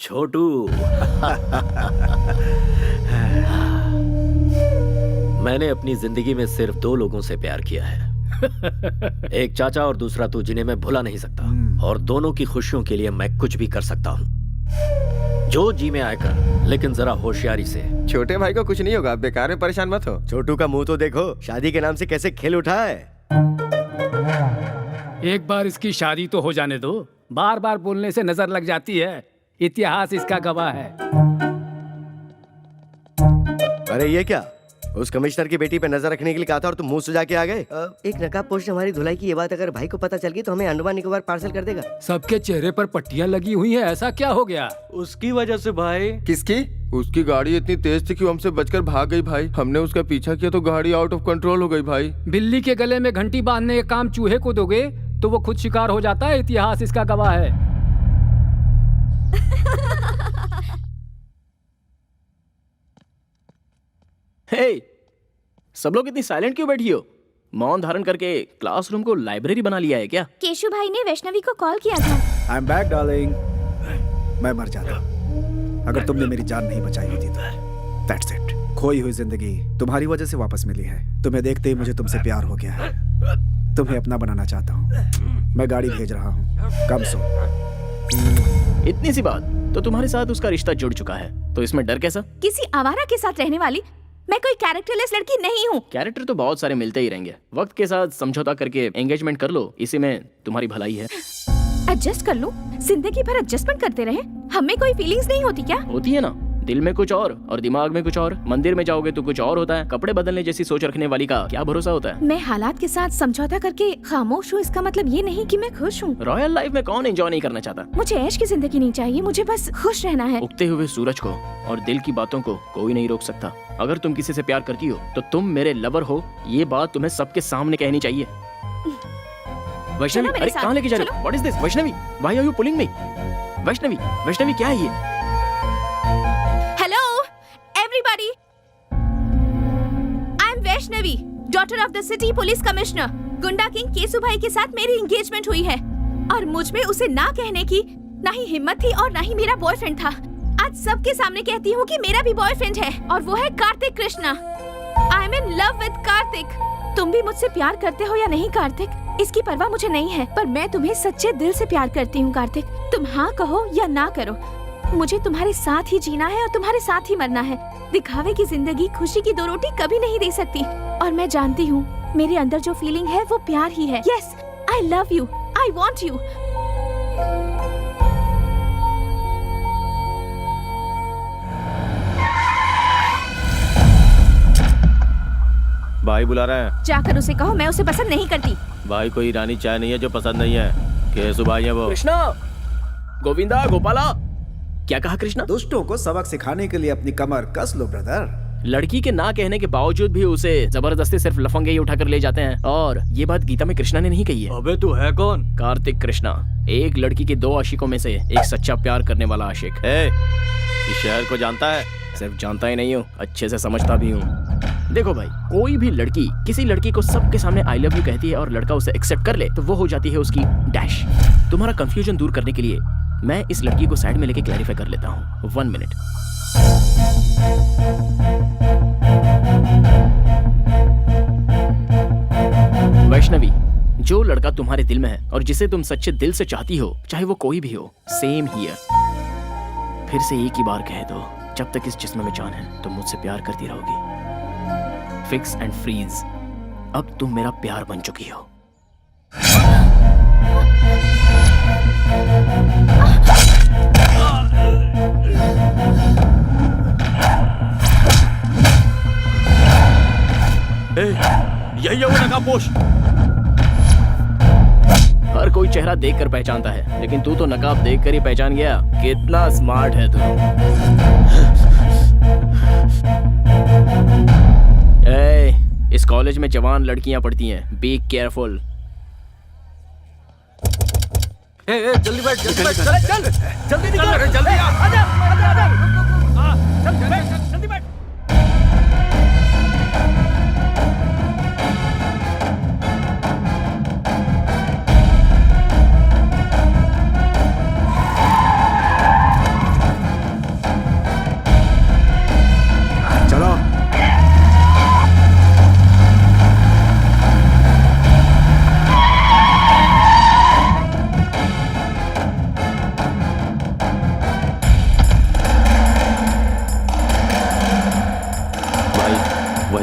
छोटू। मैंने अपनी जिंदगी में सिर्फ 2 लोगों से प्यार किया है, एक चाचा और दूसरा तू, जिन्हें मैं भुला नहीं सकता। और दोनों की खुशियों के लिए मैं कुछ भी कर सकता हूँ। जो जी में आए कर, लेकिन जरा होशियारी से। छोटे भाई को कुछ नहीं होगा, बेकार में परेशान मत हो। छोटू का मुंह तो देखो, शादी के नाम से कैसे खेल उठा है। एक बार इसकी शादी तो हो जाने दो, बार बार बोलने से नजर लग जाती है। इतिहास इसका गवाह है। अरे ये क्या, उस कमिश्नर की बेटी पे नजर रखने के लिए कहा था और तुम मुंह सुजा के आ गए। एक नकाबपोश ने हमारी धुलाई की ये बात अगर भाई को पता चल गई तो हमें अंडमान निकोबार पार्सल कर देगा। सबके चेहरे पर पट्टियां लगी हुई हैं, ऐसा क्या हो गया? उसकी वजह से भाई। किसकी? उसकी गाड़ी इतनी तेज थी कि वो हमसे बचकर भाग गई भाई। हमने उसका पीछा किया तो गाड़ी आउट ऑफ कंट्रोल हो गई भाई। बिल्ली के गले में घंटी बांधने का काम चूहे को दोगे तो वो खुद शिकार हो जाता है। इतिहास इसका गवाह है। हे, सब लोग इतनी साइलेंट क्यों बैठी हो? मौन धारण करके क्लासरूम को लाइब्रेरी बना लिया है क्या? केशु भाई ने वैष्णवी को कॉल किया था। I am back darling. मैं मर जाता अगर तुमने मेरी जान नहीं बचाई होती तो। That's it. खोई हुई जिंदगी तुम्हारी वजह से वापस मिली है। तुम्हें देखते ही मुझे तुमसे प्यार हो गया है। तुम्हें अपना बनाना चाहता हूँ। मैं गाड़ी भेज रहा हूँ, कम सो। इतनी सी बात तो तुम्हारे साथ उसका रिश्ता जुड़ चुका है, तो इसमें डर कैसा? किसी आवारा के साथ रहने वाली मैं कोई कैरेक्टरलेस लड़की नहीं हूँ। कैरेक्टर तो बहुत सारे मिलते ही रहेंगे, वक्त के साथ समझौता करके एंगेजमेंट कर लो, इसी में तुम्हारी भलाई है। एडजस्ट कर लूं? जिंदगी भर एडजस्टमेंट करते रहे, हमें कोई फीलिंग्स नहीं होती क्या? होती है ना, दिल में कुछ और दिमाग में कुछ और। मंदिर में जाओगे तो कुछ और होता है। कपड़े बदलने जैसी सोच रखने वाली का क्या भरोसा होता है? मैं हालात के साथ समझौता करके खामोश हूँ, इसका मतलब ये नहीं कि मैं खुश हूँ। रॉयल लाइफ में कौन एंजॉय नहीं करना चाहता? मुझे ऐश की जिंदगी नहीं चाहिए, मुझे बस खुश रहना है। उगते हुए सूरज को और दिल की बातों को कोई नहीं रोक सकता। अगर तुम किसी से प्यार करती हो तो तुम मेरे लवर हो, ये बात तुम्हें सबके सामने कहनी चाहिए। वैष्णवी, अरे कहाँ लेके जा रहे हो? What is this? Vaishnavi, why are you pulling me? Vaishnavi, Vaishnavi क्या है ये? Hello everybody, I am Vaishnavi, daughter of the city police commissioner. गुंडा किंग केसु भाई के साथ मेरी एंगेजमेंट हुई है और मुझ में उसे ना कहने की ना ही हिम्मत थी और ना ही मेरा बॉयफ्रेंड था। आज सबके सामने कहती हूँ कि मेरा भी बॉयफ्रेंड है और वो है Kartik Krishna. I am in love with Kartik. तुम भी मुझसे प्यार करते हो या नहीं कार्तिक, इसकी परवाह मुझे नहीं है, पर मैं तुम्हें सच्चे दिल से प्यार करती हूँ कार्तिक। तुम हाँ कहो या ना करो, मुझे तुम्हारे साथ ही जीना है और तुम्हारे साथ ही मरना है। दिखावे की जिंदगी खुशी की 2 रोटी कभी नहीं दे सकती और मैं जानती हूँ मेरे अंदर जो फीलिंग है वो प्यार ही है। Yes, I love you, I want you. भाई बुला रहा है। जाकर उसे कहो मैं उसे पसंद नहीं करती। भाई कोई ईरानी चाय नहीं है जो पसंद नहीं है। केसु भाई है वो। कृष्णा, गोविंदा, गोपाला, क्या कहा कृष्णा? दुष्टों को सबक सिखाने के लिए अपनी कमर कस लो ब्रदर। लड़की के ना कहने के बावजूद भी उसे जबरदस्ती सिर्फ लफंगे ही उठाकर ले जाते हैं, और ये बात गीता में कृष्णा ने नहीं कही है। अबे तू है कौन? कार्तिक कृष्णा, एक लड़की के 2 आशिकों में से एक सच्चा प्यार करने वाला आशिक। इस शहर को जानता है? सिर्फ जानता ही नहीं हूँ, अच्छे से समझता भी हूँ। देखो भाई, कोई भी लड़की किसी लड़की को सबके सामने आई लव यू कहती है और लड़का उसे एक्सेप्ट कर ले तो वो हो जाती है उसकी डैश। तुम्हारा कंफ्यूजन दूर करने के लिए मैं इस लड़की को साइड में लेके क्लैरिफाई कर लेता हूँ। 1 मिनट। वैष्णवी, जो लड़का तुम्हारे दिल में है और जिसे तुम सच्चे दिल से चाहती हो, चाहे वो कोई भी हो, सेम हियर। फिर से एक ही बार कह दो, जब तक इस जिस्म में जान है तुम मुझसे प्यार करती रहोगी। फिक्स एंड फ्रीज, अब तुम मेरा प्यार बन चुकी हो। यही है वो नकाबपोश। हर कोई चेहरा देखकर पहचानता है, लेकिन तू तो नकाब देखकर ही पहचान गया। कितना स्मार्ट है तू। इस कॉलेज में जवान लड़कियां पढ़ती हैं, बी केयरफुल। जल्दी बैठ, जल्दी बैठ, चल जल्दी निकल, जल्दी आजा, जल्दी बैठ।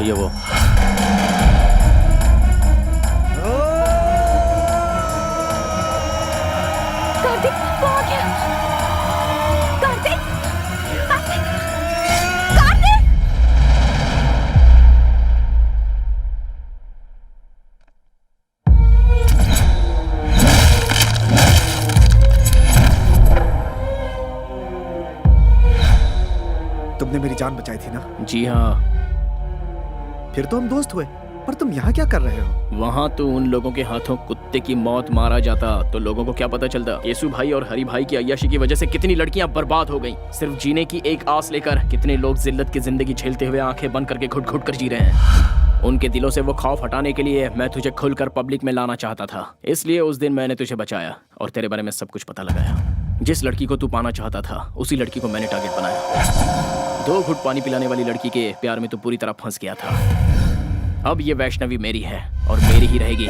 भाई है वो। कार्तिक, वो आ गया। कार्तिक, कार्तिक, कार्तिक! तुमने मेरी जान बचाई थी ना? जी हाँ। फिर तो हम दोस्त हुए। पर तुम यहाँ क्या कर रहे हो? वहाँ तो उन लोगों के हाथों कुत्ते की मौत मारा जाता तो लोगों को क्या पता चलता। केशु भाई और हरि भाई की अय्याशी की वजह से कितनी लड़कियां बर्बाद हो गईं। सिर्फ जीने की एक आस लेकर कितने लोग जिल्लत की जिंदगी झेलते हुए आंखें बंद करके घुट घुट कर जी रहे हैं। उनके दिलों से वो खौफ हटाने के लिए मैं तुझे खुलकर पब्लिक में लाना चाहता था। इसलिए उस दिन मैंने तुझे बचाया और तेरे बारे में सब कुछ पता लगाया। जिस लड़की को तू पाना चाहता था उसी लड़की को मैंने टारगेट बनाया। 2 घुट पानी पिलाने वाली लड़की के प्यार में तो पूरी तरह फंस गया था। अब ये वैष्णवी मेरी है और मेरी ही रहेगी।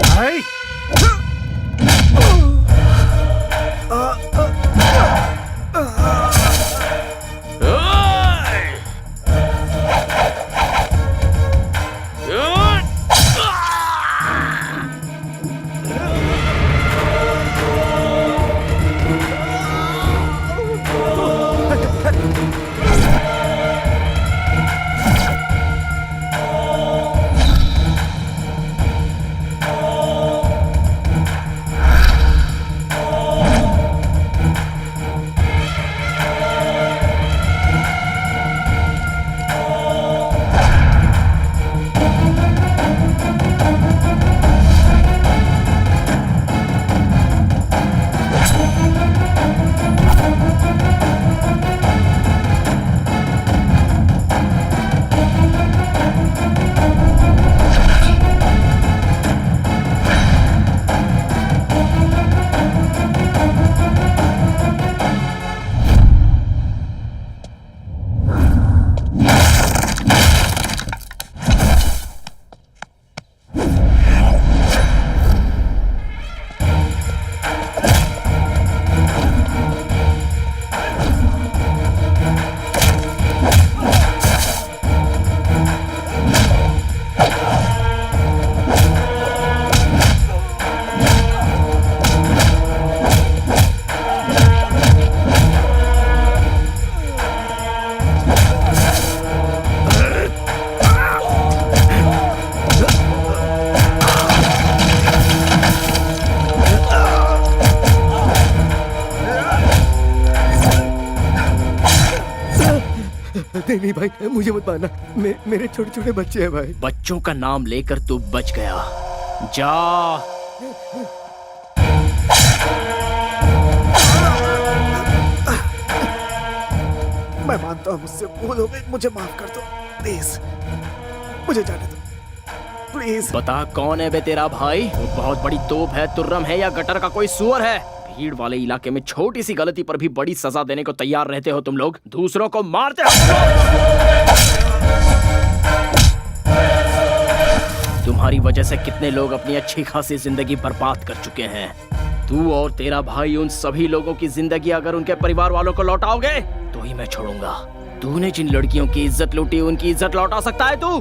नहीं भाई, मुझे मत मारना। मेरे छोटे छोटे बच्चे हैं भाई। बच्चों का नाम लेकर तू बच गया। जा। मैं मानता हूँ मुझसे भूल हो गई, मुझे माफ कर दो प्लीज। मुझे जाने दो प्लीज। बता कौन है बे तेरा भाई? वो बहुत बड़ी तोप है, तुर्रम है या गटर का कोई सुअर है? भीड़ वाले इलाके में छोटी सी गलती पर भी बड़ी सजा देने को तैयार रहते हो तुम लोग। दूसरों को मारते हो। तुम्हारी वजह से कितने लोग अपनी अच्छी खासी जिंदगी बर्बाद कर चुके हैं। तू और तेरा भाई उन सभी लोगों की जिंदगी अगर उनके परिवार वालों को लौटाओगे तो ही मैं छोड़ूंगा। तूने जिन लड़कियों की इज्जत लूटी उनकी इज्जत लौटा सकता है तू?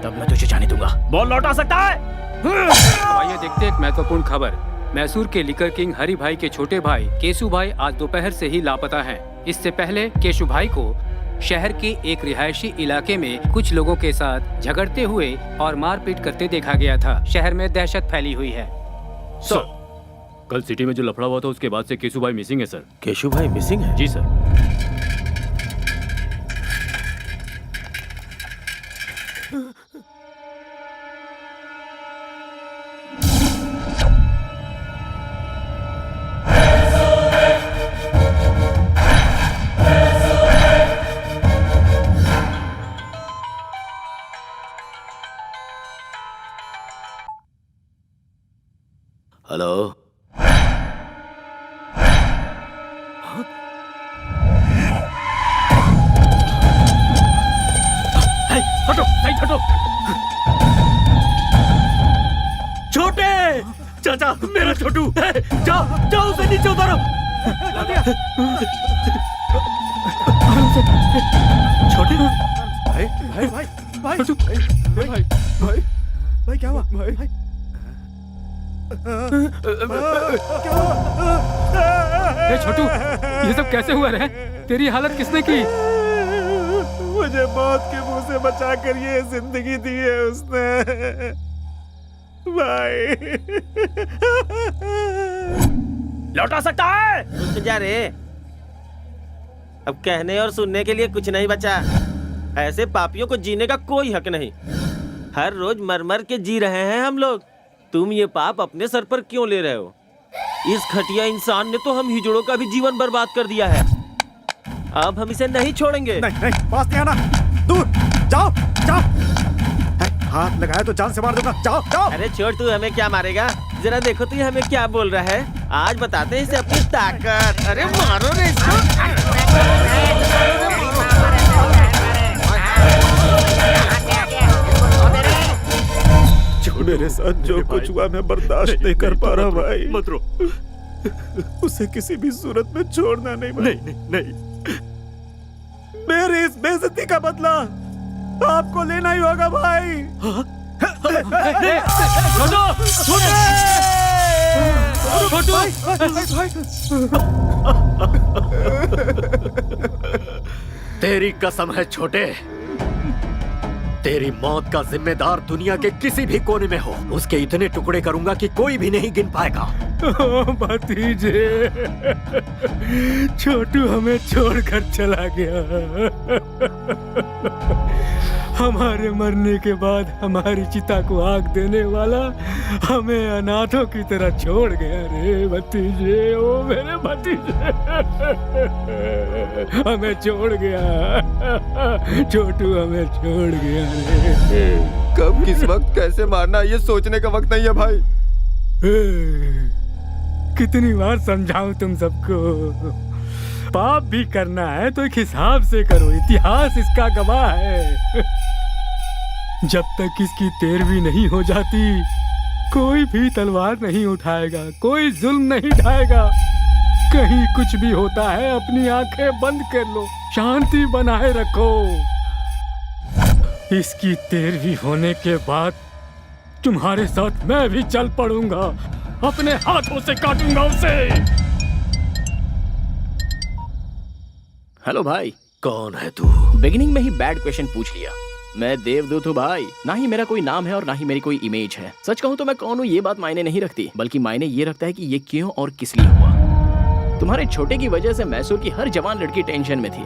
तब मैं तुझे जाने दूंगा। बोल, लौटा सकता है? आइए देखते एक महत्वपूर्ण खबर। मैसूर के लिकर किंग हरि भाई के छोटे भाई केशु भाई आज दोपहर से ही लापता हैं। इससे पहले केशु भाई को शहर के एक रिहायशी इलाके में कुछ लोगों के साथ झगड़ते हुए और मारपीट करते देखा गया था। शहर में दहशत फैली हुई है। सर, कल सिटी में जो लफड़ा हुआ था उसके बाद से केशु भाई मिसिंग है सर। केशु भाई मिसिंग है? जी सर। हेलो। हटो, हटो। छोटे चाचा, मेरा छोटू, जाओ जाओ उसे नीचे उतारो। छोटे भाई भाई भाई, भाई। भाई भाई भाई क्या हुआ भाई ए छोटू, ये सब कैसे हुआ रे? तेरी हालत किसने की? मुझे मौत के मुंह से बचा कर ये जिंदगी दी है उसने भाई। लौटा सकता है? रुक जा रे, अब कहने और सुनने के लिए कुछ नहीं बचा। ऐसे पापियों को जीने का कोई हक नहीं। हर रोज मर मर के जी रहे हैं हम लोग। तुम ये पाप अपने सर पर क्यों ले रहे हो? इस घटिया इंसान ने तो हम हिजड़ों का भी जीवन बर्बाद कर दिया है। अब हम इसे नहीं छोड़ेंगे। नहीं नहीं, पास नहीं आना, दूर जाओ जाओ। हाथ लगाया तो जान से मार दूंगा, जाओ जाओ। अरे छोड़, तू हमें क्या मारेगा? जरा देखो तो ये हमें क्या बोल रहा है। आज बताते हैं इसे अपनी ताकत। अरे मारो रे इसको। मेरे साथ जो कुछ हुआ मैं बर्दाश्त नहीं कर पा रहा भाई। मत रो। उसे किसी भी सूरत में छोड़ना नहीं भाई। नहीं नहीं, मेरी इस बेइज्जती का बदला आपको लेना ही होगा भाई। तेरी कसम है छोटे, तेरी मौत का जिम्मेदार दुनिया के किसी भी कोने में हो, उसके इतने टुकड़े करूंगा कि कोई भी नहीं गिन पाएगा। भतीजे, छोटू हमें छोड़कर चला गया। हमारे मरने के बाद हमारी चिता को आग देने वाला हमें अनाथों की तरह छोड़ गया रे भतीजे। ओ मेरे भतीजे, हमें छोड़ गया। छोटू हमें छोड़ गया रे। कब किस वक्त कैसे मारना ये सोचने का वक्त नहीं है भाई। कितनी बार समझाऊं तुम सबको? पाप भी करना है तो एक हिसाब से करो, इतिहास इसका गवाह है। जब तक इसकी तेरहवीं नहीं हो जाती कोई भी तलवार नहीं उठाएगा, कोई जुल्म नहीं ढाएगा। कहीं कुछ भी होता है अपनी आंखें बंद कर लो, शांति बनाए रखो। इसकी 13वीं होने के बाद तुम्हारे साथ मैं भी चल पड़ूंगा, अपने हाथों से काटूंगा उसे। हेलो भाई। कौन है तू? बिगिनिंग में ही बैड क्वेश्चन पूछ लिया। मैं देवदूत हूँ भाई, ना ही मेरा कोई नाम है और ना ही मेरी कोई इमेज है। सच कहूँ तो मैं कौन हूँ ये बात मायने नहीं रखती, बल्कि मायने ये रखता है कि ये क्यों और किस लिए हुआ। तुम्हारे छोटे की वजह से मैसूर की हर जवान लड़की टेंशन में थी।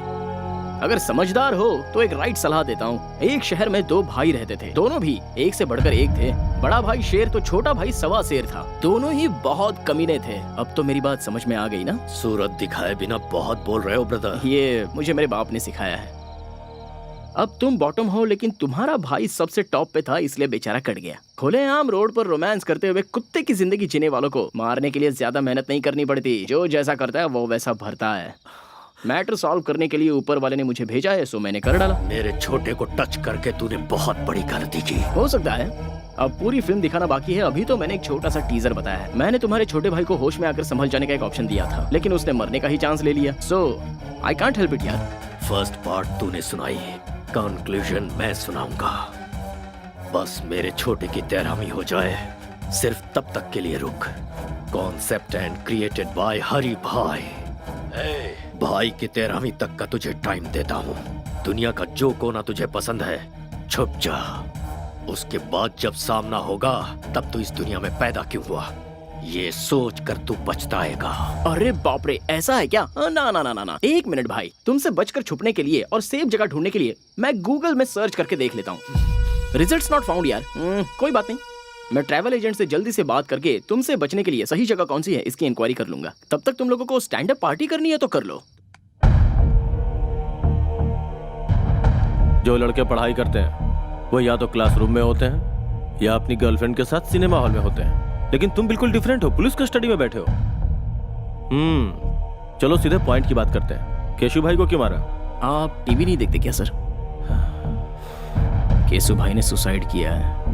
अगर समझदार हो तो एक राइट सलाह देता हूँ। एक शहर में 2 भाई रहते थे, दोनों भी एक से बढ़कर एक थे। बड़ा भाई शेर तो छोटा भाई सवा शेर था। दोनों ही बहुत कमीने थे। अब तो मेरी बात समझ में आ गई ना? सूरत दिखाए बिना बहुत बोल रहे हो ब्रदर। ये मुझे मेरे बाप ने सिखाया है। अब तुम बॉटम हो, लेकिन तुम्हारा भाई सबसे टॉप पे था, इसलिए बेचारा कट गया। खुलेआम रोड पर रोमांस करते हुए कुत्ते की जिंदगी जीने वालों को मारने के लिए ज्यादा मेहनत नहीं करनी पड़ती। जो जैसा करता है वो वैसा भरता है। मैटर सॉल्व करने के लिए ऊपर वाले ने मुझे भेजा है, सो मैंने कर डाला। मेरे छोटे को टच करके तूने बहुत बड़ी गलती की। हो सकता है। अब पूरी फिल्म दिखाना बाकी है। अभी तो मैंने एक छोटा सा टीजर बताया है। मैंने तुम्हारे छोटे भाई को होश में आकर संभल जाने का एक ऑप्शन दिया था, लेकिन उसने मरने का ही चांस ले लिया। सो आई कांट हेल्प इट यार। फर्स्ट पार्ट तूने सुनाई, कंक्लूजन मैं सुनाऊंगा। बस मेरे छोटे की 13वीं हो जाए, सिर्फ तब तक के लिए रुक। कॉन्सेप्ट एंड क्रिएटेड बाय हरी भाई। भाई की 13वीं तक का तुझे टाइम देता हूँ। दुनिया का जो कोना तुझे पसंद है छुप जा। उसके बाद जब सामना होगा तब तू इस दुनिया में पैदा क्यों हुआ ये सोच कर तू पछताएगा। अरे बाप रे, ऐसा है क्या? ना ना ना ना ना, एक मिनट भाई। तुमसे बचकर छुपने के लिए और सेफ जगह ढूंढने के लिए मैं गूगल में सर्च करके देख लेता हूँ। रिजल्ट्स नॉट फाउंड यार। कोई बात नहीं, मैं ट्रैवल एजेंट से जल्दी से बात करके तुमसे बचने के लिए सही जगह कौन सी है इसकी इंक्वायरी कर लूंगा। तब तक तुम लोगों को स्टैंड अप पार्टी करनी है तो कर लो। जो लड़के पढ़ाई करते हैं वो या तो क्लासरूम में होते हैं या अपनी गर्लफ्रेंड के साथ सिनेमा हॉल में होते हैं, लेकिन तुम बिल्कुल डिफरेंट हो, पुलिस कस्टडी में बैठे हो। चलो सीधे पॉइंट की बात करते हैं। केशु भाई को क्यों मारा? आप टीवी नहीं देखते क्या सर? केशु भाई ने सुसाइड किया है।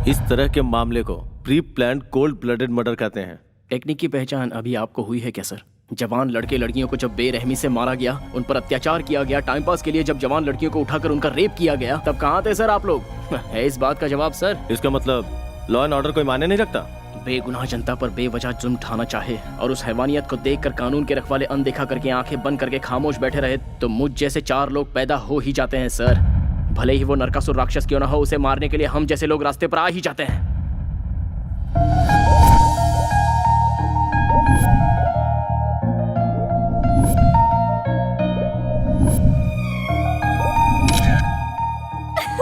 इस तरह के मामले को pre planned cold blooded murder कहते हैं। टेक्निक की पहचान अभी आपको हुई है क्या सर? जवान लड़के लड़कियों को जब बेरहमी से मारा गया, उन पर अत्याचार किया गया, टाइम पास के लिए जब जवान लड़कियों को उठाकर उनका रेप किया गया, तब कहाँ थे सर आप लोग? है इस बात का जवाब सर? इसका मतलब लॉ एंड ऑर्डर कोई मायने नहीं रखता? बेगुनाह जनता पर बेवजह जुल्म ढाना चाहे और उस हैवानियत को देखकर कानून के रखवाले अनदेखा करके आंखें बंद करके खामोश बैठे रहे, तो मुझ जैसे 4 लोग पैदा हो ही जाते हैं सर। भले ही वो नरकासुर राक्षस क्यों ना हो, उसे मारने के लिए हम जैसे लोग रास्ते पर आ ही जाते हैं।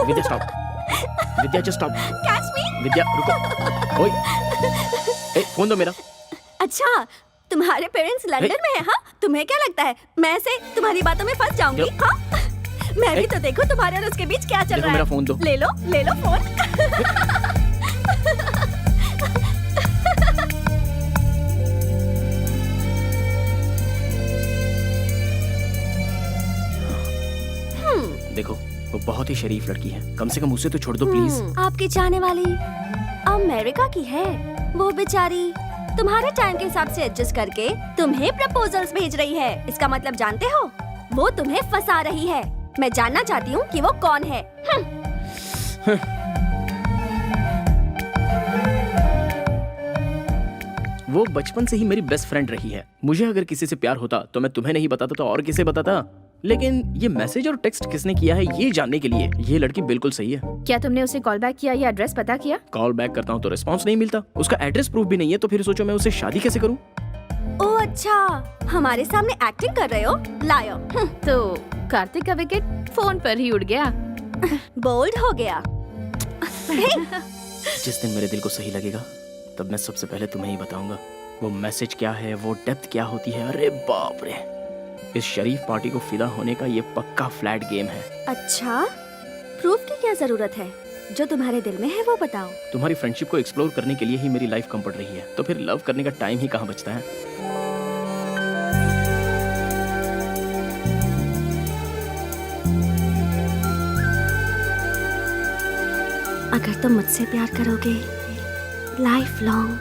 Vidya stop, Vidya just stop. Catch me. Vidya रुको। ओए, फोन दो मेरा। अच्छा, तुम्हारे पेरेंट्स लंदन में हैं? हाँ, तुम्हें क्या लगता है मैं ऐसे तुम्हारी बातों में फंस जाऊंगी? हाँ, मैं भी तो देखो तुम्हारे और उसके बीच क्या चल रहा है। मेरा फोन दो। ले लो फोन। देखो, वो बहुत ही शरीफ लड़की है, कम से कम उसे तो छोड़ दो प्लीज। आपकी चाहने वाली अमेरिका की है, वो बेचारी तुम्हारे टाइम के हिसाब से एडजस्ट करके तुम्हें प्रपोजल्स भेज रही है। इसका मतलब जानते हो, वो तुम्हें फंसा रही है। मैं जानना चाहती हूँ कि वो कौन है। वो बचपन से ही मेरी बेस्ट फ्रेंड रही है। मुझे अगर किसी से प्यार होता तो मैं तुम्हें नहीं बताता तो और किसे बताता। लेकिन ये मैसेज और टेक्स्ट किसने किया है ये जानने के लिए ये लड़की बिल्कुल सही है। क्या तुमने उसे कॉल बैक किया या एड्रेस पता किया? कॉल बैक करता हूँ तो रिस्पांस नहीं मिलता, उसका एड्रेस प्रूफ भी नहीं है, तो फिर सोचो मैं उससे शादी कैसे करूँ? ओह अच्छा, हमारे सामने एक्टिंग कर रहे हो, लायो। तो कार्तिक का विकेट फोन पर ही उड़ गया। बोल्ड हो गया। जिस दिन मेरे दिल को सही लगेगा तब मैं सबसे पहले तुम्हें ही बताऊंगा वो मैसेज क्या है, वो डेप्थ क्या होती है। अरे बाप रे, इस शरीफ पार्टी को फिदा होने का ये पक्का फ्लैट गेम है। अच्छा, प्रूफ की क्या जरूरत है? जो तुम्हारे दिल में है वो बताओ। तुम्हारी फ्रेंडशिप को एक्सप्लोर करने के लिए ही मेरी लाइफ कम पड़ रही है, तो फिर लव करने का टाइम ही कहाँ बचता है। अगर तुम मुझसे प्यार करोगे लाइफ लॉन्ग,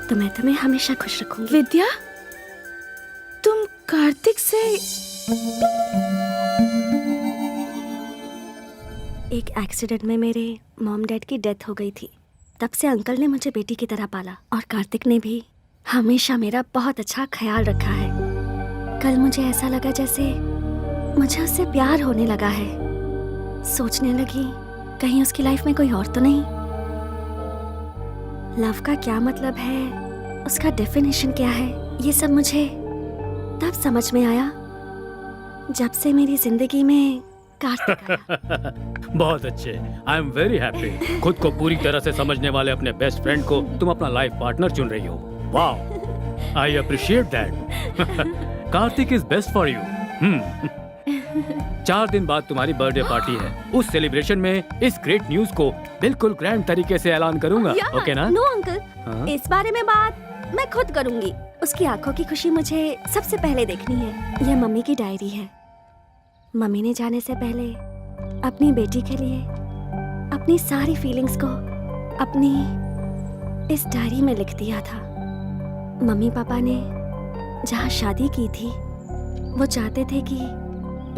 तो मैं तुम्हें हमेशा खुश रखूंगी। विद्या, तुम कार्तिक से एक एक्सीडेंट में मेरे मॉम डैड की डेथ हो गई थी। तब से अंकल ने मुझे बेटी की तरह पाला और कार्तिक ने भी हमेशा मेरा बहुत अच्छा ख्याल रखा है। कल मुझे ऐसा लगा जैसे मुझे उससे प्यार होने लगा है। सोचने लगी कहीं उसकी लाइफ में कोई और तो नहीं। लव का क्या मतलब है, उसका डेफिनेशन क्या है, ये सब मुझे तब समझ में आया जब से मेरी जिंदगी में कार्तिक आया। बहुत अच्छे, आई एम वेरी हैप्पी। खुद को पूरी तरह से समझने वाले अपने बेस्ट फ्रेंड को तुम अपना लाइफ पार्टनर चुन रही हो। वाह, I appreciate that. Kartik is best for you. 4 दिन बाद तुम्हारी बर्थडे पार्टी है। उस सेलिब्रेशन में इस ग्रेट न्यूज को बिल्कुल ग्रैंड तरीके से ऐलान करूंगा। ओके ना? नो अंकल, इस बारे में बात मैं खुद करूंगी। उसकी आंखों की खुशी मुझे सबसे पहले देखनी है। यह मम्मी की डायरी है। मम्मी ने जाने से पहले अपनी बेटी के लिए अपनी सारी फीलिंग्स को अपनी इस डायरी में लिख दिया था। मम्मी पापा ने जहाँ शादी की थी वो चाहते थे कि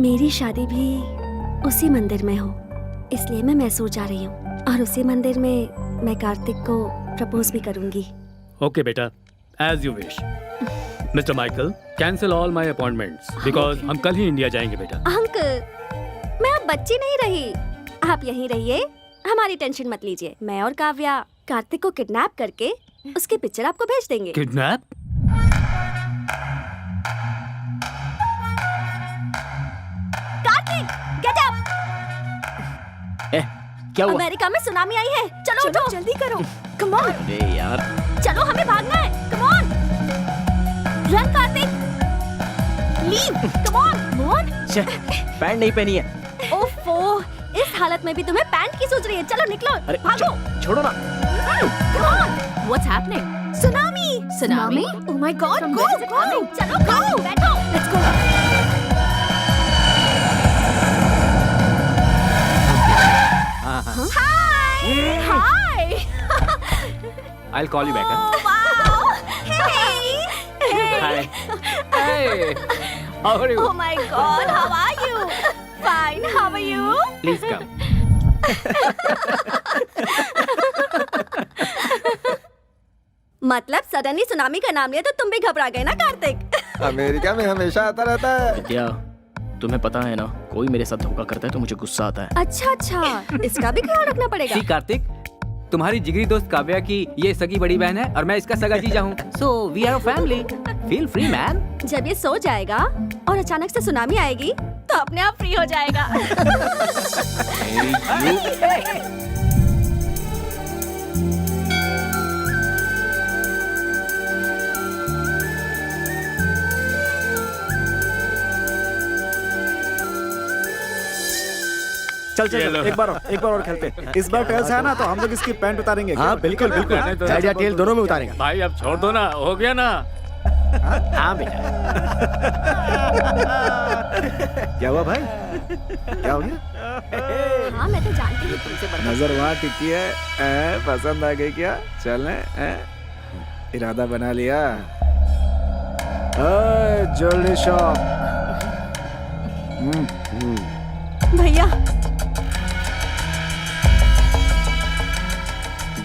मेरी शादी भी उसी मंदिर में हो, इसलिए मैं मैसूर जा रही हूँ और उसी मंदिर में मैं कार्तिक को प्रपोज भी करूंगी। ओके बेटा, as you wish. Mister Michael, cancel all my appointments because हम कल ही इंडिया जाएंगे बेटा। अंकल, मैं अब बच्ची नहीं रही, आप यहीं रहिए, हमारी टेंशन मत लीजिए। मैं और काव्या कार्तिक को किडनैप करके उसकी पिक्चर आपको भेज देंगे। किडनैप? Kartik, get up! क्या हुआ? अमेरिका में सुनामी आई है, चलो उठो, जल्दी करो, कम ऑन। अरे यार, चलो हमें भागना है, come on, run Kartik, leave, come on, move. Pant नहीं पहनी है। ओफो, इस हालत में भी तुम्हें पैंट की सोच रही है? चलो निकलो, भागो। छोड़ो ना। Come on. What's happening? Tsunami. Tsunami? Oh my God. From Go, where is it go. coming? चलो, go. बैठो. Let's go. Hi. Hi. I'll call you back. Oh wow. Hey. Hey. Hi. Hi how are you? Oh my God, how are you? Fine, how are you? Please come. मतलब suddenly tsunami का नाम लिया तो तुम भी घबरा गए ना कार्तिक? अमेरिका में हमेशा आता रहता है। विद्या, तुम्हें पता है ना, कोई मेरे साथ धोखा करता है तो मुझे गुस्सा आता है। अच्छा, इसका भी ख्याल रखना पड़ेगा। सी कार्तिक, तुम्हारी जिगरी दोस्त काव्या की ये सगी बड़ी बहन है और मैं इसका सगा जीजा हूँ। So we are a family. Feel free man. जब ये सो जाएगा और अचानक से सुनामी आएगी तो अपने आप फ्री हो जाएगा। चल चल एक बार और खेलते हैं। इस बार टेल्स है ना तो हम लोग इसकी पैंट उतारेंगे। हाँ बिल्कुल बिल्कुल, हेड या टेल दोनों में उतारेंगे। भाई अब छोड़ दो ना, हो गया ना। हाँ बेटा। क्या हुआ भाई? क्या हो गया? हाँ मैं तो जानती हूँ तुमसे बड़ा। नजर वहाँ टिकी है। पसंद आ गई क्या? चलने इरादा बना लिया। Jewellery shop. भैया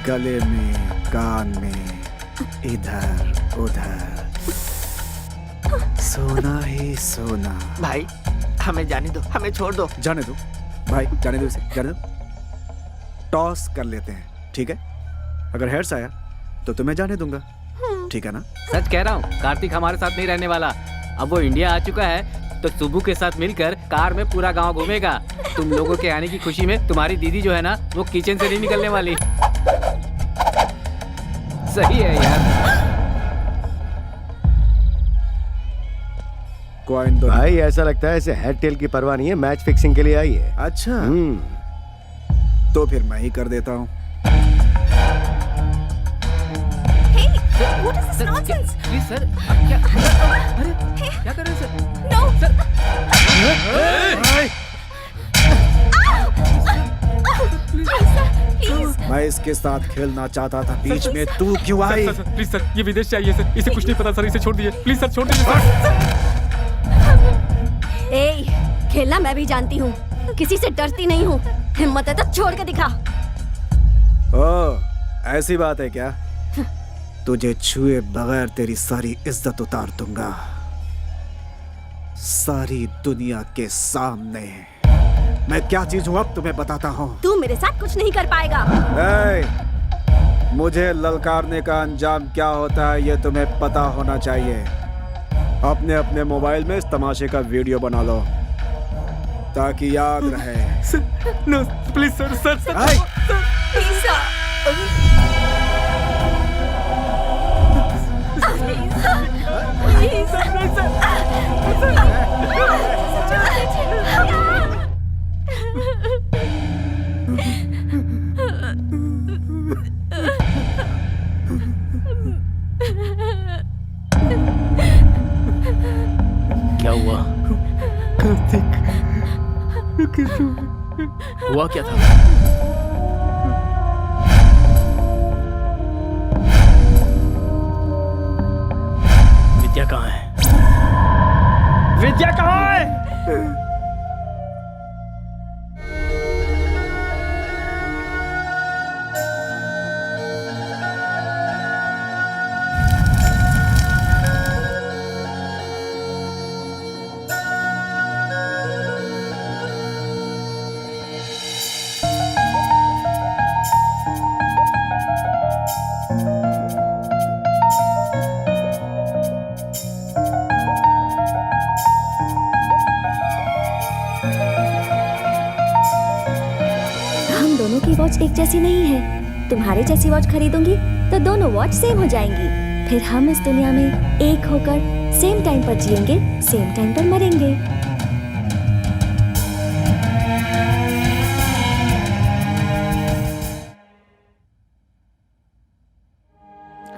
गले में, कान में, इधर उधर, सोना ही सोना। भाई हमें जाने दो, हमें छोड़ दो। जाने दो भाई, जाने दो इसे, जाने दो। टॉस कर लेते हैं, ठीक है? अगर हेड्स आया तो तुम्हें जाने दूंगा, ठीक है ना? सच कह रहा हूँ, कार्तिक हमारे साथ नहीं रहने वाला। अब वो इंडिया आ चुका है तो सुबू के साथ मिलकर कार में पूरा गांव घूमेगा। तुम लोगों के आने की खुशी में तुम्हारी दीदी जो है ना, वो किचन से नहीं निकलने वाली। सही है यार। कॉइन दो भाई ऐसा लगता है इसे हेड टेल की परवाह नहीं है, मैच फिक्सिंग के लिए आई है। अच्छा तो फिर मैं ही कर देता हूँ। Hey, what is this nonsense? Please sir, क्या अरे क्या कर रहे हैं सर? No. Please. मैं इसके साथ खेलना चाहता था, बीच में तू क्यों आई? प्लीज सर, ये विदेश से आई है सर, इसे कुछ नहीं पता सर, इसे छोड़ दीजिए प्लीज सर, छोड़ दीजिए सर। ए, खेलना मैं भी जानती हूँ, किसी से डरती नहीं हूँ। हिम्मत है तो छोड़ के दिखा। ओ, ऐसी बात है क्या? तुझे छुए बगैर तेरी सारी इज्जत उतार दूंगा, सारी दुनिया के सामने। मैं क्या चीज हूँ अब तुम्हें बताता हूँ। तू मेरे साथ कुछ नहीं कर पाएगा। मुझे ललकारने का अंजाम क्या होता है ये तुम्हें पता होना चाहिए। अपने अपने मोबाइल में इस तमाशे का वीडियो बना लो ताकि याद रहे। No please sir, sir sir, Please, sir. Please, sir. क्या हुआ? हुआ क्या था? विद्या कहाँ है? विद्या कहाँ है? हम दोनों की वॉच एक जैसी नहीं है। तुम्हारे जैसी वॉच खरीदूंगी तो दोनों वॉच सेम हो जाएंगी। फिर हम इस दुनिया में एक होकर सेम टाइम पर जिएंगे, सेम टाइम पर मरेंगे।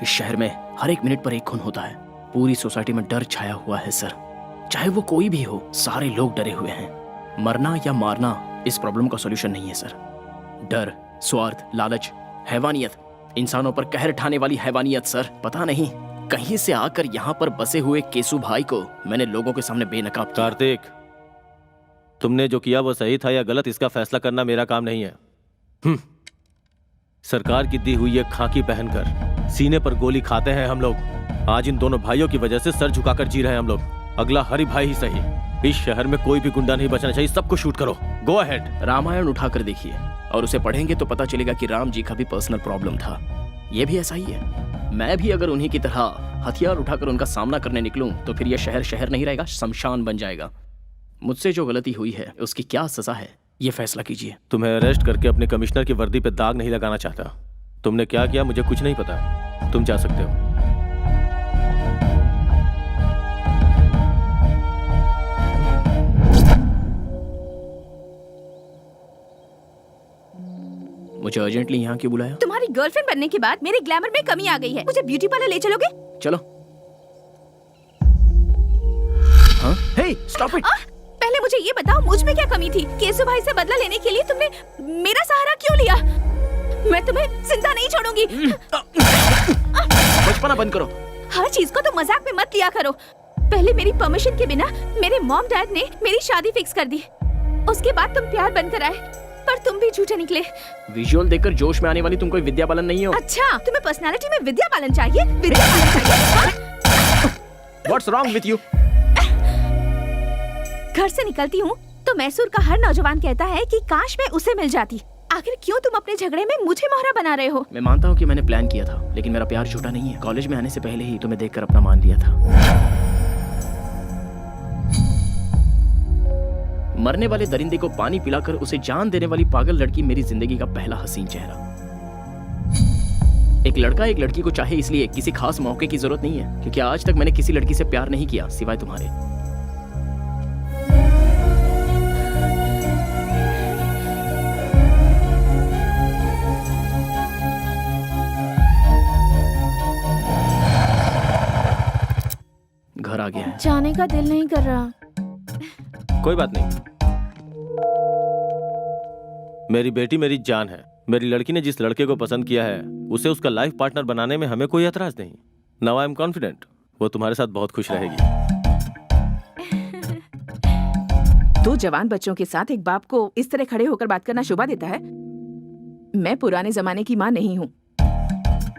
इस शहर में हर एक मिनट पर एक खून होता है। पूरी सोसाइटी में डर छाया हुआ है सर। चाहे वो कोई भी हो, सारे लोग डरे हुए हैं। मरना या मारना इस प्रॉब्लम का सॉल्यूशन नहीं है सर। डर, स्वार्थ, लालच, हैवानियत, इंसानों पर कहर ढाने वाली हैवानियत सर। पता नहीं कहीं से आकर यहाँ पर बसे हुए केसु भाई को मैंने लोगों के सामने बेनकाब किया। कार्तिक, तुमने जो किया वो सही था या गलत, इसका फैसला करना मेरा काम नहीं है। सरकार की दी हुई ये खाकी पहनकर सीने पर गोली खाते हैं हम लोग। आज इन दोनों भाइयों की वजह से सर झुकाकर जी रहे हैं हम लोग। अगला हरि भाई ही सही। इस शहर में कोई भी गुंडा नहीं बचना चाहिए। सबको शूट करो। Go ahead. रामायण उठाकर देखिए और उसे पढ़ेंगे तो पता चलेगा कि राम जी का भी पर्सनल प्रॉब्लम था। ये भी ऐसा ही है। मैं भी अगर उन्हीं की तरह हथियार उठाकर उनका सामना करने निकलूं तो फिर यह शहर शहर नहीं रहेगा, शमशान बन जाएगा। मुझसे जो गलती हुई है उसकी क्या सजा है, ये फैसला कीजिए। तुम्हें अरेस्ट करके अपने कमिश्नर की वर्दी पे दाग नहीं लगाना चाहता। तुमने क्या किया मुझे कुछ नहीं पता। तुम जा सकते हो। मुझे अर्जेंटली यहाँ क्यों बुलाया? तुम्हारी गर्लफ्रेंड बनने के बाद मेरे ग्लैमर में कमी आ गई है। मुझे ब्यूटी पार्लर ले चलोगे? चलो। हाँ? हे, स्टॉप इट। पहले मुझे ये बताओ मुझ में क्या कमी थी? केसु भाई से बदला लेने के लिए तुमने मेरा सहारा क्यों लिया? मैं तुम्हें जिंदा नहीं छोड़ूंगी। बचपना बंद करो। हर चीज को तो मजाक में मत लिया करो। पहले मेरी परमिशन के बिना मेरे मॉम डैड ने मेरी शादी फिक्स कर दी। उसके बाद तुम प्यार बनकर आए, पर तुम भी झूठे निकले। विजुअल देखकर जोश में आने वाली तुम कोई विद्या बालन नहीं हो। अच्छा, तुम्हें पर्सनालिटी में विद्या बालन चाहिए? विद्या बालन चाहिए? What's wrong with you? घर से निकलती हूँ तो मैसूर का हर नौजवान कहता है कि काश मैं उसे मिल जाती। आखिर क्यों तुम अपने झगड़े में मुझे मोहरा बना रहे हो? मैं मानता हूँ कि मैंने प्लान किया था, लेकिन मेरा प्यार झूठा नहीं है। कॉलेज में आने से पहले ही तुम्हें देखकर अपना मान लिया था। मरने वाले दरिंदे को पानी पिलाकर उसे जान देने वाली पागल लड़की मेरी जिंदगी का पहला हसीन चेहरा। एक लड़का एक लड़की को चाहे इसलिए किसी खास मौके की जरूरत नहीं है, क्योंकि आज तक मैंने किसी लड़की से प्यार नहीं किया सिवाय तुम्हारे। घर आ गया है। जाने का दिल नहीं कर रहा। कोई बात नहीं। मेरी बेटी मेरी जान है। मेरी लड़की ने जिस लड़के को पसंद किया है उसे उसका लाइफ पार्टनर बनाने में हमें कोई एतराज नहीं। नाउ आई एम कॉन्फिडेंट वो तुम्हारे साथ बहुत खुश रहेगी। दो जवान बच्चों के साथ एक बाप को इस तरह खड़े होकर बात करना शोभा देता है? मैं पुराने जमाने की माँ नहीं हूँ।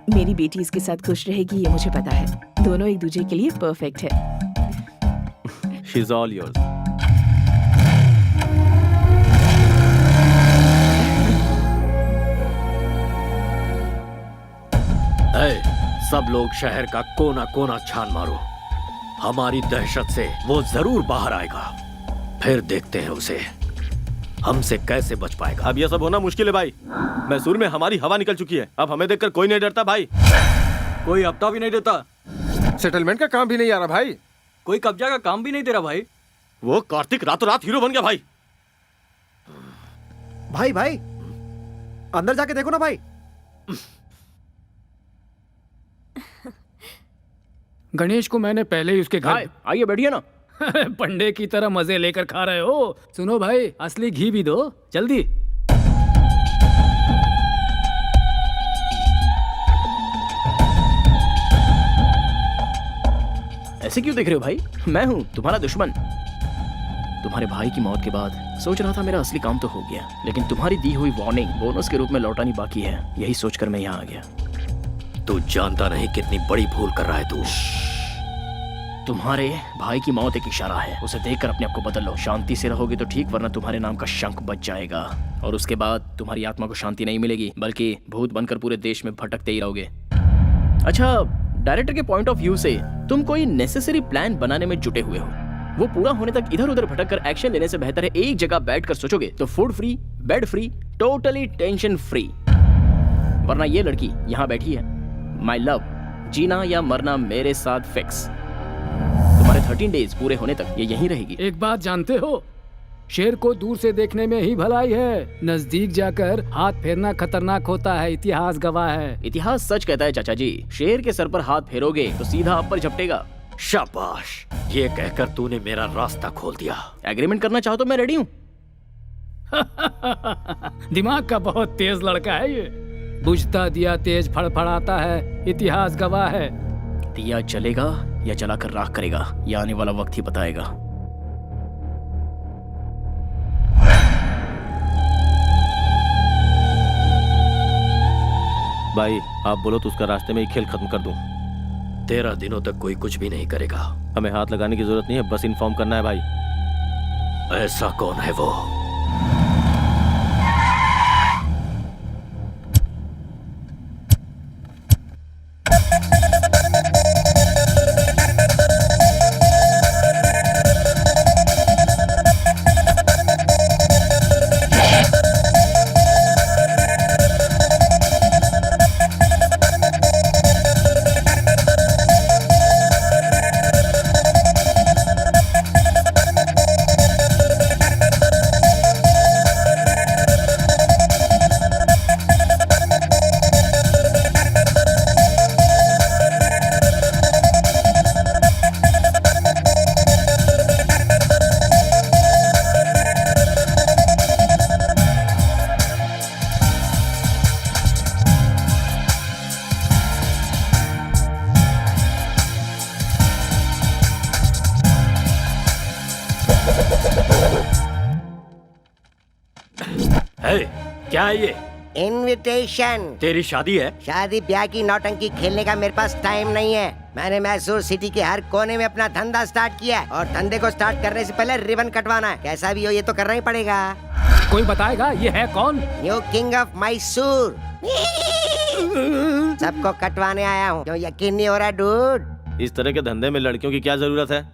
मेरी बेटी इसके साथ खुश रहेगी ये मुझे पता है। दोनों एक दूसरे के लिए परफेक्ट है। She is all yours. सब लोग शहर का कोना कोना छान मारो। हमारी दहशत से वो जरूर बाहर आएगा। फिर देखते हैं उसे हमसे कैसे बच पाएगा। अब यह सब होना मुश्किल है भाई। मैसूर में हमारी हवा निकल चुकी है। अब हमें देखकर कोई नहीं डरता भाई। कोई हफ्ता भी नहीं देता। सेटलमेंट का काम भी नहीं आ रहा भाई। कोई कब्जा का काम भी नहीं दे रहा भाई। वो कार्तिक रातों रात हीरो बन गया भाई। भाई भाई अंदर जाके देखो ना भाई। गणेश को मैंने पहले ही उसके घर। आइए बैठिए ना। पंडे की तरह मजे लेकर खा रहे हो। सुनो भाई, असली घी भी दो जल्दी। ऐसे क्यों देख रहे हो भाई? मैं हूँ तुम्हारा दुश्मन। तुम्हारे भाई की मौत के बाद सोच रहा था मेरा असली काम तो हो गया, लेकिन तुम्हारी दी हुई वार्निंग बोनस के रूप में लौटानी बाकी है। यही सोचकर मैं यहाँ आ गया। तू जानता नहीं कितनी बड़ी भूल कर रहा है तू। तुम्हारे भाई की मौत एक इशारा है। उसे देखकर अपने आप को बदल लो। शांति से रहोगे तो ठीक, वरना तुम्हारे नाम का शंख बच जाएगा और उसके बाद तुम्हारी आत्मा को शांति नहीं मिलेगी, बल्कि भूत बनकर पूरे देश में भटकते ही रहोगे। अच्छा, डायरेक्टर के पॉइंट ऑफ व्यू से तुम कोई नेसेसरी प्लान बनाने में जुटे हुए हो। वो पूरा होने तक इधर उधर भटक कर एक्शन लेने से बेहतर है एक जगह बैठकर सोचोगे तो food free, bed free, totally tension free. वरना ये लड़की यहाँ बैठी है, माई लव, जीना या मरना मेरे साथ फिक्स। तुम्हारे 13 डेज पूरे होने तक ये यहीं रहेगी। एक बात जानते हो, शेर को दूर से देखने में ही भलाई है, नजदीक जाकर हाथ फेरना खतरनाक होता है। इतिहास गवाह है। इतिहास सच कहता है चाचा जी। शेर के सर पर हाथ फेरोगे तो सीधा आप पर झपटेगा। शाबाश, ये कहकर तूने मेरा रास्ता खोल दिया। एग्रीमेंट करना चाहो तो मैं रेडी हूँ। दिमाग का बहुत तेज लड़का है ये। बुझता दिया तेज फड़फड़ाता है, इतिहास गवाह है। दिया जलेगा या जलाकर राख करेगा, यह आने वाला वक्त ही बताएगा। भाई आप बोलो तो उसका रास्ते में ही खेल खत्म कर दूं। 13 दिनों तक कोई कुछ भी नहीं करेगा। हमें हाथ लगाने की जरूरत नहीं है, बस इन्फॉर्म करना है भाई। ऐसा कौन है वो? है क्या है ये? इनविटेशन। तेरी शादी है? शादी ब्याह की नौटंकी खेलने का मेरे पास टाइम नहीं है। मैंने मैसूर सिटी के हर कोने में अपना धंधा स्टार्ट किया है और धंधे को स्टार्ट करने से पहले रिबन कटवाना है। कैसा भी हो ये तो करना ही पड़ेगा। कोई बताएगा ये है कौन? New king of Mysore. सबको कटवाने आया हूँ। क्यों यकीन नहीं हो रहा डूड? इस तरह के धंधे में लड़कियों की क्या जरूरत है?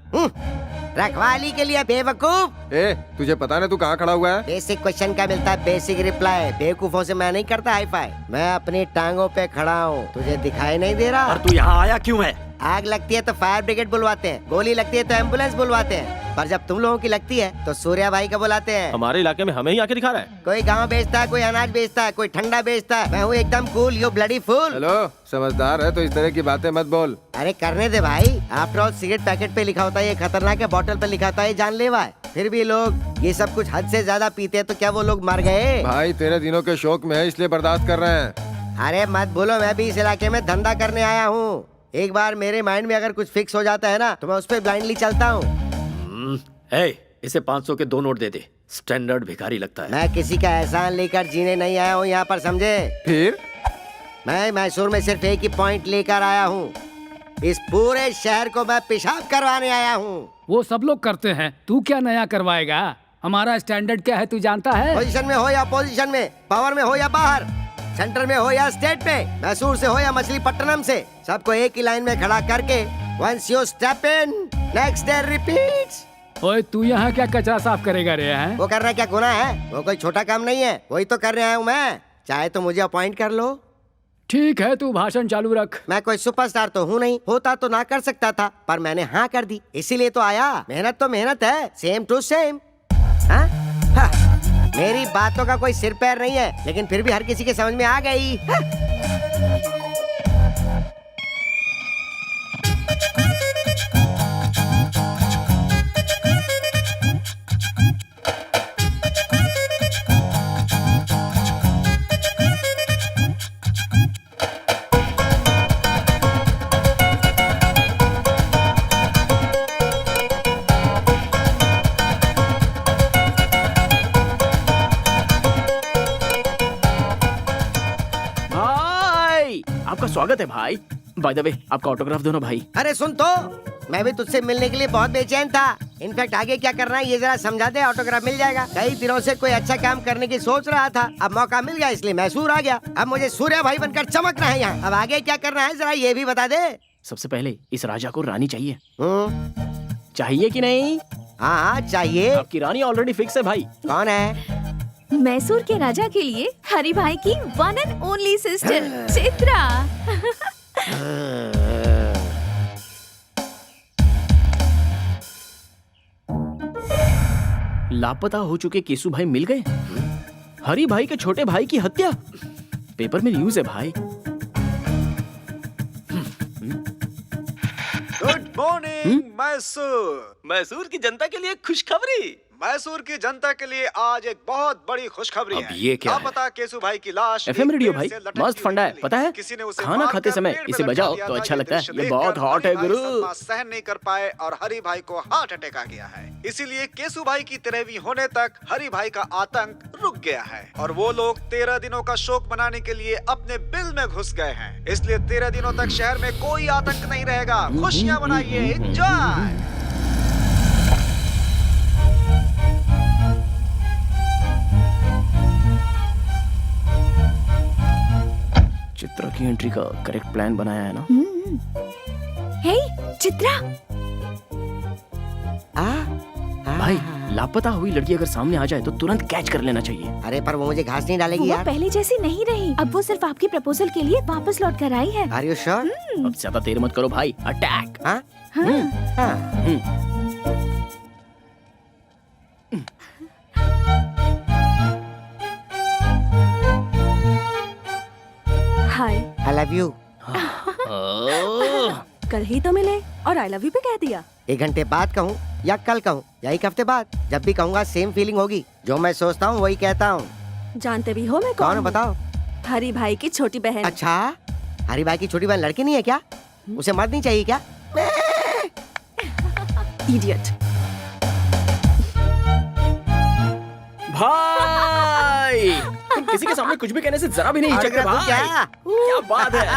रखवाली के लिए बेवकूफ। ए, तुझे पता नहीं तू कहाँ खड़ा हुआ है? बेसिक क्वेश्चन का मिलता है बेसिक रिप्लाई। बेवकूफों से मैं नहीं करता हाई फाई। मैं अपनी टांगों पे खड़ा हूँ, तुझे दिखाई नहीं दे रहा? और तू यहाँ आया क्यों है? आग लगती है तो फायर ब्रिगेड बुलवाते हैं, गोली लगती है तो एम्बुलेंस बुलवाते हैं, पर जब तुम लोगों की लगती है तो सूर्या भाई का बुलाते हैं। हमारे इलाके में हमें ही आके दिखा रहा है। कोई गांव बेचता है, कोई अनाज बेचता है, कोई ठंडा बेचता है। मैं हूँ एकदम cool, you bloody fool. Hello, समझदार है तो इस तरह की बातें मत बोल। अरे करने दे भाई। आफ्टर ऑल सिगरेट पैकेट पे लिखा होता है ये खतरनाक है, बॉटल पे लिखा होता है ये जानलेवा है। फिर भी लोग ये सब कुछ हद से ज्यादा पीते हैं, तो क्या वो लोग मर गए? भाई तेरे दिनों के शौक में है इसलिए बर्दाश्त कर रहे हैं। अरे मत बोलो, मैं भी इस इलाके में धंधा करने आया हूँ। एक बार मेरे माइंड में अगर कुछ फिक्स हो जाता है ना तो मैं उस पर ब्लाइंडली चलता हूँ। इसे 500 के 2 नोट दे दे। स्टैंडर्ड भिखारी लगता है। मैं किसी का एहसान लेकर जीने नहीं आया हूँ यहाँ पर, समझे? फिर मैं मैसूर में सिर्फ एक ही पॉइंट लेकर आया हूँ। इस पूरे शहर को मैं पेशाब करवाने आया हूँ। वो सब लोग करते हैं, तू क्या नया करवाएगा? हमारा स्टैंडर्ड क्या है तू जानता है? पोजीशन में हो या पोजीशन में, पावर में हो या बाहर, सेंटर में हो या स्टेट में, मैसूर से हो या मछलीपट्टनम से, सबको एक ही लाइन में खड़ा करके once you step in, next day repeats। ओए तू यहाँ क्या कचरा साफ करेगा रे? हैं? वो करना क्या गुनाह है? वो कोई छोटा काम नहीं है, वही तो करने आया हूँ मैं। चाहे तो मुझे अपॉइंट कर लो। ठीक है, तू भाषण चालू रख। मैं कोई सुपरस्टार तो हूँ नहीं, होता तो ना कर सकता था, पर मैंने हाँ कर दी, इसीलिए तो आया। मेहनत तो मेहनत है, सेम टू सेम। मेरी बातों का कोई सिर पैर नहीं है, लेकिन फिर भी हर किसी के समझ में आ गई। आपका स्वागत है भाई। बाय द वे, आपका ऑटोग्राफ दो ना भाई। अरे सुन तो, मैं भी तुझसे मिलने के लिए बहुत बेचैन था। इनफैक्ट आगे क्या करना है ये जरा समझा दे, ऑटोग्राफ मिल जाएगा। कई दिनों से कोई अच्छा काम करने की सोच रहा था, अब मौका मिल गया इसलिए मैसूर आ गया। अब मुझे सूर्या भाई बनकर चमकना है यहाँ। अब आगे क्या करना है जरा ये भी बता दे। सबसे पहले इस राजा को रानी चाहिए। चाहिए कि नहीं? हाँ चाहिए। आपकी रानी ऑलरेडी फिक्स है भाई। कौन है? मैसूर के राजा के लिए हरि भाई की one and only sister Chitra. लापता हो चुके केसु भाई मिल गए। हरि भाई के छोटे भाई की हत्या, पेपर में न्यूज है भाई। Good morning Mysore. मैसूर की जनता के लिए खुशखबरी। मैसूर की जनता के लिए आज एक बहुत बड़ी खुशखबरी अब है। ये क्या है? लापता केशुभाई की लाश एफएम एक रेडियो पेड़ भाई से लटकती मस्त हुई फंडा है, मिली। पता है किसी ने उसे खाना मारकर खाते समय पेड़ पे इसे लटका बजाओ दिया तो था। अच्छा ये लगता है। दृश्य ये देखकर बहुत हॉट है हरि भाई गुरु। सदमा सहन नहीं कर पाए और हरि भाई को हार्ट अटैक आ गया है। इसीलिए केशुभाई की 13वीं होने तक हरि भाई का आतंक रुक गया है और वो लोग 13 दिनों का शोक मनाने के लिए अपने बिल में घुस गए हैं। इसलिए 13 दिनों तक शहर में कोई आतंक नहीं रहेगा। खुशियां मनाइए, एंजॉय। चित्रा की एंट्री का करेक्ट प्लान बनाया है ना? हे चित्रा, भाई लापता हुई लड़की अगर सामने आ जाए तो तुरंत कैच कर लेना चाहिए। अरे पर वो मुझे घास नहीं डालेगी वो यार। पहले जैसी नहीं रही। अब वो सिर्फ आपकी प्रपोजल के लिए वापस लौट कर आई है। Are you sure? अब ज्यादा देर मत करो भाई, अटैक। हाँ? Hi, I love you. कल ही तो मिले और आई लव यू भी कह दिया। 1 घंटे बाद कहूँ या कल कहूँ या 1 हफ्ते बाद, जब भी कहूँगा सेम फीलिंग होगी। जो मैं सोचता हूँ वही कहता हूँ। जानते भी हो मैं कौन कौन है हूँ? बताओ? हरि भाई की छोटी बहन। अच्छा, हरी भाई की छोटी बहन लड़की नहीं है क्या? उसे मर्द नहीं चाहिए क्या? इडियट। भाई तुम किसी के सामने कुछ भी कहने से जरा भी नहीं हिचकते भाई। क्या बात है।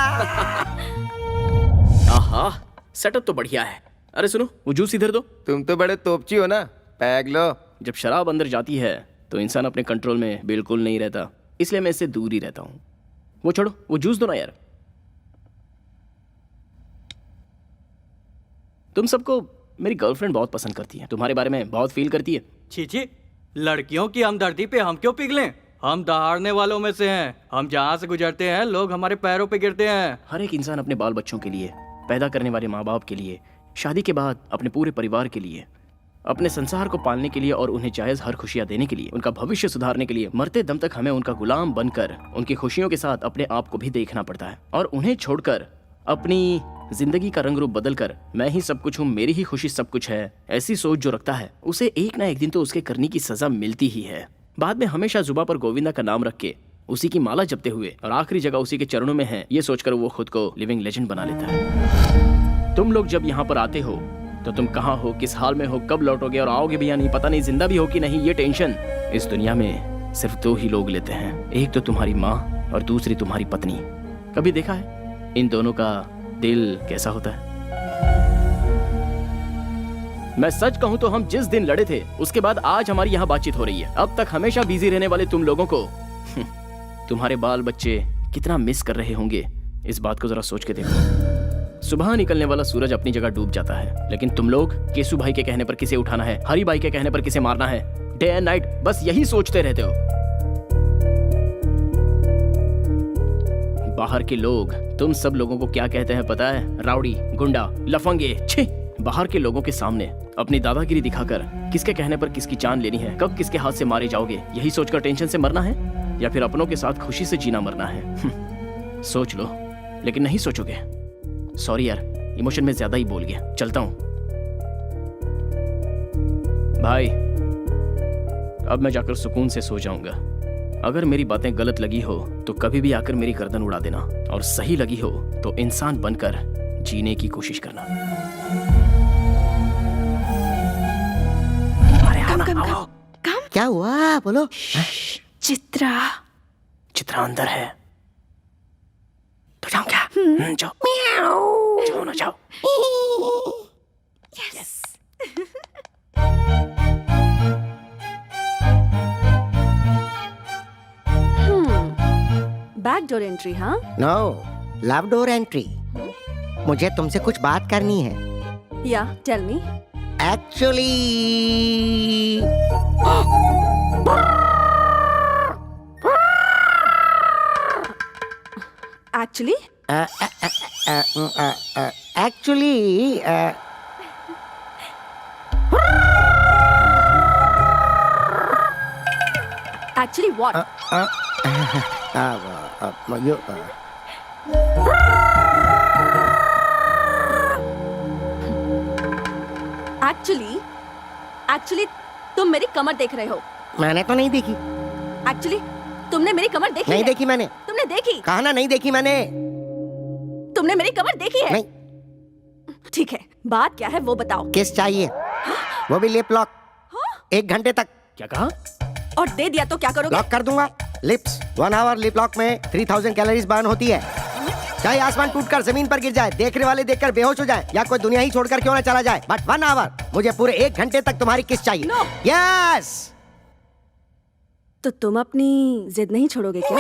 आहा, सेटअप तो बढ़िया है। अरे सुनो, वो जूस इधर दो। तुम तो बड़े तोपची हो ना, पैग लो। जब शराब अंदर जाती है तो इंसान अपने कंट्रोल में बिल्कुल नहीं रहता, इसलिए मैं इससे दूर ही रहता हूँ। वो छोड़ो, वो जूस दो ना यार। तुम सबको मेरी गर्लफ्रेंड बहुत पसंद करती है, तुम्हारे बारे में बहुत फील करती है। छी, लड़कियों की हमदर्दी पे हम क्यों पिघलें? हम दहाड़ने वालों में से हैं। हम जहाँ से गुजरते हैं लोग हमारे पैरों पे गिरते हैं। हर एक इंसान अपने बाल बच्चों के लिए, पैदा करने वाले माँ बाप के लिए, शादी के बाद अपने पूरे परिवार के लिए, अपने संसार को पालने के लिए और उन्हें जायज हर खुशियां देने के लिए, उनका भविष्य सुधारने के लिए मरते दम तक हमें उनका गुलाम बनकर उनकी खुशियों के साथ अपने आप को भी देखना पड़ता है। और उन्हें छोड़कर अपनी जिंदगी का रंग रूप बदलकर मैं ही सब कुछ हूँ, मेरी ही खुशी सब कुछ है, ऐसी सोच जो रखता है उसे एक ना एक दिन तो उसके करने की सजा मिलती ही है। बाद में हमेशा जुबा पर गोविंदा का नाम रख के उसी की माला जपते हुए और आखिरी जगह उसी के चरणों में है, ये सोचकर वो खुद को लिविंग लेजेंड बना लेता है। तुम लोग जब यहाँ पर आते हो तो तुम कहाँ हो, किस हाल में हो, कब लौटोगे और आओगे भी या नहीं पता नहीं, जिंदा भी हो कि नहीं, ये टेंशन इस दुनिया में सिर्फ 2 ही लोग लेते हैं। एक तो तुम्हारी माँ और दूसरी तुम्हारी पत्नी। कभी देखा है इन दोनों का दिल कैसा होता है? मैं सच कहूं तो हम जिस दिन लड़े थे उसके बाद आज हमारी यहाँ बातचीत हो रही है। अब तक हमेशा बिजी रहने वाले तुम लोगों को तुम्हारे बाल बच्चे कितना मिस कर रहे होंगे, इस बात को जरा सोच के देखो। सुबह निकलने वाला सूरज अपनी जगह डूब जाता है, लेकिन तुम लोग केशु भाई के कहने पर किसे उठाना है, हरि भाई के कहने पर किसे मारना है, डे एंड नाइट बस यही सोचते रहते हो। बाहर के लोग तुम सब लोगों को क्या कहते हैं पता है? राउडी, गुंडा, लफंगे। छी! बाहर के लोगों के सामने अपनी दादागिरी दिखाकर किसके कहने पर किसकी जान लेनी है, कब किसके हाथ से मारे जाओगे, यही सोचकर टेंशन से मरना है या फिर अपनों के साथ खुशी से जीना मरना है? सोच लो, लेकिन नहीं सोचोगे। सॉरी यार, इमोशन में ज्यादा ही बोल गया, चलता हूं। भाई अब मैं जाकर सुकून से सो जाऊंगा। अगर मेरी बातें गलत लगी हो तो कभी भी आकर मेरी गर्दन उड़ा देना, और सही लगी हो तो इंसान बनकर जीने की कोशिश करना। अरे आओ ना, आओ। क्या हुआ बोलो? चित्रा चित्रा अंदर है तो जाओ क्या? जाओ जाओ ना, जाओ। यस। बैक डोर एंट्री, हाँ? No, love door entry. मुझे तुमसे कुछ बात करनी है। या tell me. Actually actually actually actually what? Actually तुम मेरी कमर देख रहे हो। मैंने तो नहीं देखी। एक्चुअली तुमने मेरी कमर देखी नहीं है। देखी मैंने। तुमने देखी? कहा ना नहीं देखी मैंने। तुमने मेरी कमर देखी है? नहीं। ठीक है, बात क्या है वो बताओ। किस चाहिए? वो भी लिप लॉक। 1 घंटे तक। क्या कहा? और दे दिया तो क्या करोगे? लॉक कर दूंगा। लिप्स 1 आवर लिप लॉक में 3000 कैलोरीज बर्न होती है। चाहे आसमान टूटकर जमीन पर गिर जाए, देखने वाले देखकर बेहोश हो जाए, या कोई दुनिया ही छोड़कर क्यों ना चला जाए, बट 1 आवर, मुझे पूरे 1 घंटे तक तुम्हारी किस चाहिए। No. यस। तो तुम अपनी जिद नहीं छोड़ोगे क्या?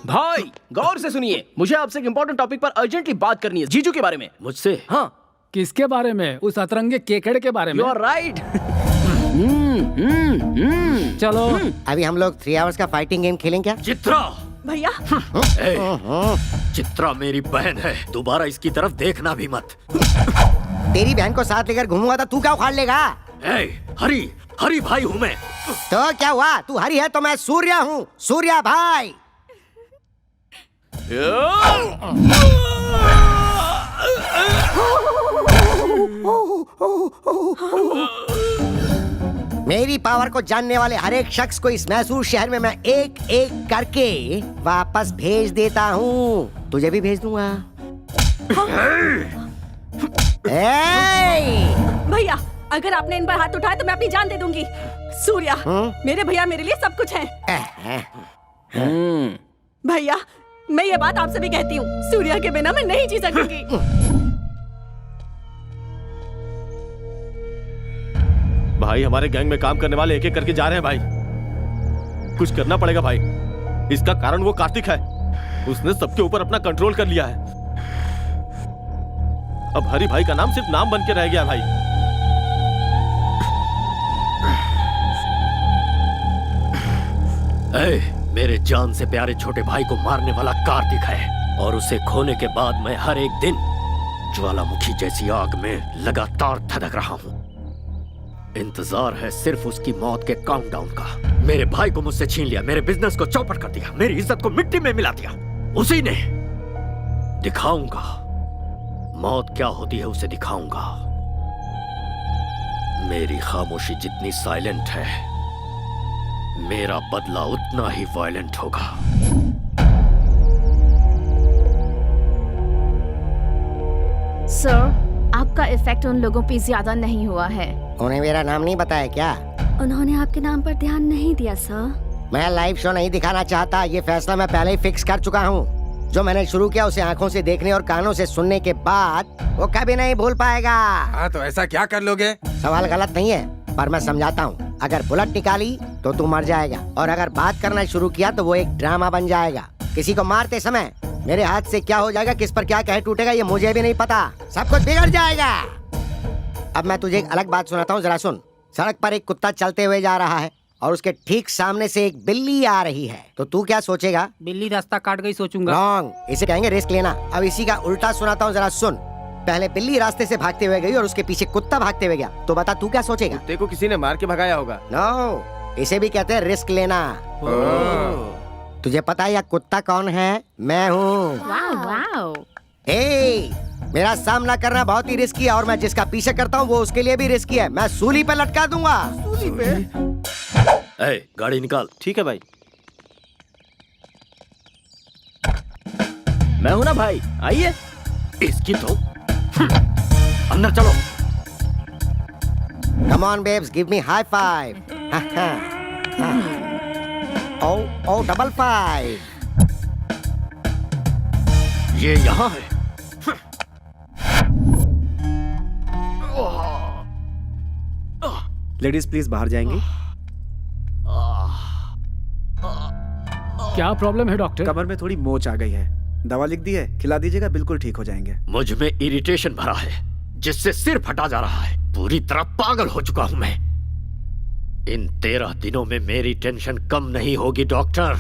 भाई गौर से सुनिए, मुझे आपसे एक इम्पोर्टेंट टॉपिक पर अर्जेंटली बात करनी है, जीजू के बारे में। मुझसे? हाँ। किसके बारे में? उस अतरंगे केकड़े के बारे में? You are right. चलो अभी हम लोग 3 आवर्स का फाइटिंग गेम खेलें क्या? चित्रा! भैया चित्रा मेरी बहन है, दोबारा इसकी तरफ देखना भी मत। तेरी बहन को साथ लेकर घूमूंगा तो तू क्या उखाड़ लेगा? हरी हरी भाई हूँ मैं। तो क्या हुआ? तू हरी है तो मैं सूर्या हूँ, सूर्या भाई। मेरी पावर को जानने वाले हर एक शख्स को इस मैसूर शहर में मैं एक एक करके वापस भेज देता हूँ। तुझे भी भेज दूंगा। भैया, अगर आपने इन पर हाथ उठाया तो मैं अपनी जान दे दूंगी। सूर्या, मेरे भैया मेरे लिए सब कुछ है। भैया, मैं ये बात आपसे भी कहती हूँ, सूर्या के बिना मैं नहीं जी सकूंगी। भाई हमारे गैंग में काम करने वाले एक एक करके जा रहे हैं भाई। कुछ करना पड़ेगा भाई। इसका कारण वो कार्तिक है, उसने सबके ऊपर अपना कंट्रोल कर लिया है। अब हरी भाई का नाम सिर्फ नाम बन के रह गया भाई। मेरे जान से प्यारे छोटे भाई को मारने वाला कार्तिक है, और उसे खोने के बाद मैं हर एक दिन ज्वालामुखी जैसी आग में लगातार धधक रहा हूँ। इंतजार है सिर्फ उसकी मौत के काउंटडाउन का। मेरे भाई को मुझसे छीन लिया, मेरे बिजनेस को चौपट कर दिया, मेरी इज्जत को मिट्टी में मिला दिया। उसी ने। दिखाऊंगा मौत क्या होती है, उसे दिखाऊंगा। मेरी खामोशी जितनी साइलेंट है, मेरा बदला उतना ही वायलेंट होगा। सर, आपका इफेक्ट उन लोगों पे ज्यादा नहीं हुआ है। उन्हें मेरा नाम नहीं बताया क्या? उन्होंने आपके नाम पर ध्यान नहीं दिया सर। मैं लाइव शो नहीं दिखाना चाहता, ये फैसला मैं पहले ही फिक्स कर चुका हूँ। जो मैंने शुरू किया उसे आंखों से देखने और कानों से सुनने के बाद वो कभी नहीं भूल पाएगा। हाँ, तो ऐसा क्या कर लोगे? सवाल गलत नहीं है, पर मैं समझाता हूँ। अगर बुलेट निकाली तो तू मर जाएगा, और अगर बात करना शुरू किया तो वो एक ड्रामा बन जाएगा। किसी को मारते समय मेरे हाथ से क्या हो जाएगा, किस पर क्या कह टूटेगा, ये मुझे भी नहीं पता। सब कुछ बिगड़ जाएगा। अब मैं तुझे एक अलग बात सुनाता हूँ, जरा सुन। सड़क पर एक कुत्ता चलते हुए जा रहा है और उसके ठीक सामने से एक बिल्ली आ रही है, तो तू क्या सोचेगा? बिल्ली रास्ता काट गई सोचूंगा। रॉन्ग, इसे कहेंगे रिस्क लेना। अब इसी का उल्टा सुनाता हूँ, जरा सुन। पहले बिल्ली रास्ते से भागते हुए गई और उसके पीछे कुत्ता भागते हुए गया, तो बता तू क्या सोचेगा? कुत्ते को किसी ने मार के भगाया होगा। नो, इसे भी कहते हैं रिस्क लेना। तुझे पता है यह कुत्ता कौन है? मैं हूँ। मेरा सामना करना बहुत ही रिस्की है, और मैं जिसका पीछे करता हूँ वो उसके लिए भी रिस्की है। मैं सूली पे लटका दूंगा। सूली पे? गाड़ी निकाल। ठीक है भाई। मैं हूं ना भाई, आइए। इसकी तो अंदर चलो। Come on babes, give me high five. Oh, double 5. ये यहाँ है। लेडीज प्लीज बाहर जाएंगी। क्या प्रॉब्लम है डॉक्टर? कमर में थोड़ी मोच आ गई है, दवा लिख दी है, खिला दीजिएगा, बिल्कुल ठीक हो जाएंगे। मुझ में इरिटेशन भरा है, जिससे सिर फटा जा रहा है। पूरी तरह पागल हो चुका हूं मैं। इन 13 दिनों में मेरी टेंशन कम नहीं होगी डॉक्टर।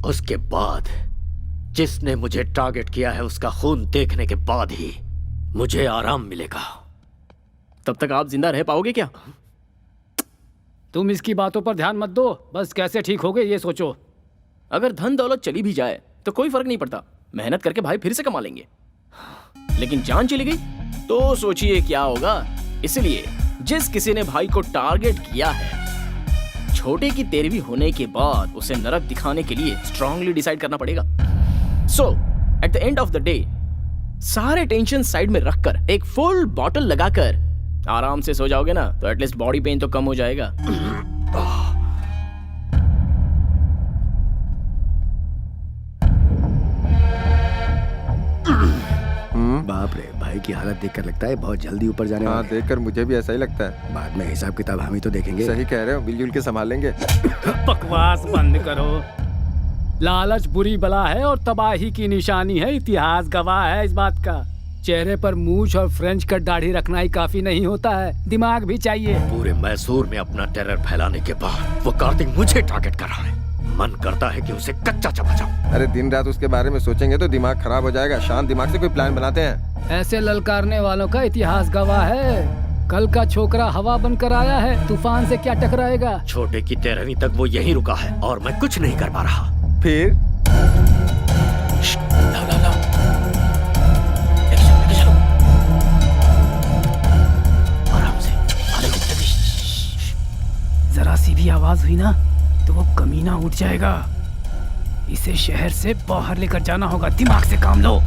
उसके बाद जिसने मुझे टारगेट किया है उसका खून देखने के बाद ही मुझे आराम मिलेगा। तब तक आप जिंदा रह पाओगे क्या? तुम इसकी बातों पर ध्यान मत दो, बस कैसे ठीक हो गए ये सोचो। अगर धन दौलत चली भी जाए तो कोई फर्क नहीं पड़ता, मेहनत करके भाई फिर से कमा लेंगे। लेकिन जान चली गई तो सोचिए क्या होगा। इसलिए जिस किसी ने भाई को टारगेट किया है, छोटे की तेरहवीं होने के बाद उसे नरक दिखाने के लिए स्ट्रांगली डिसाइड करना पड़ेगा। So at the end of the day सारे टेंशन साइड में रखकर एक फुल बॉटल लगाकर आराम से सो जाओगे ना, तो एटलीस्ट बॉडी पेन तो कम हो जाएगा। बाप रे, भाई की हालत देखकर लगता है बहुत जल्दी ऊपर जाने हाँ, वाले हैं। देखकर मुझे भी ऐसा ही लगता है। बाद में हिसाब किताब हम ही तो देखेंगे। सही कह रहे हो, मिलजुल के संभालेंगे। बकवास बंद करो। लालच बुरी बला है और तबाही की निशानी है, इतिहास गवाह है इस बात का। चेहरे पर मूछ और फ्रेंच कट दाढ़ी रखना ही काफी नहीं होता है, दिमाग भी चाहिए। पूरे मैसूर में अपना टेरर फैलाने के बाद वो कार्तिक मुझे टारगेट कर रहा है। मन करता है कि उसे कच्चा चबा जाऊं। अरे दिन रात उसके बारे में सोचेंगे तो दिमाग खराब हो जाएगा। शांत दिमाग से कोई प्लान बनाते हैं। ऐसे ललकारने वालों का इतिहास गवाह है। कल का छोकरा हवा बनकर आया है, तूफान से क्या टकराएगा। छोटे की 13वीं तक वो यहीं रुका है और मैं कुछ नहीं कर पा रहा। फिर लाओ, लाओ, लाओ। लेके चलो। आराम से। जरा सी भी आवाज हुई ना तो वो कमीना उठ जाएगा। इसे शहर से बाहर लेकर जाना होगा, दिमाग से काम लो।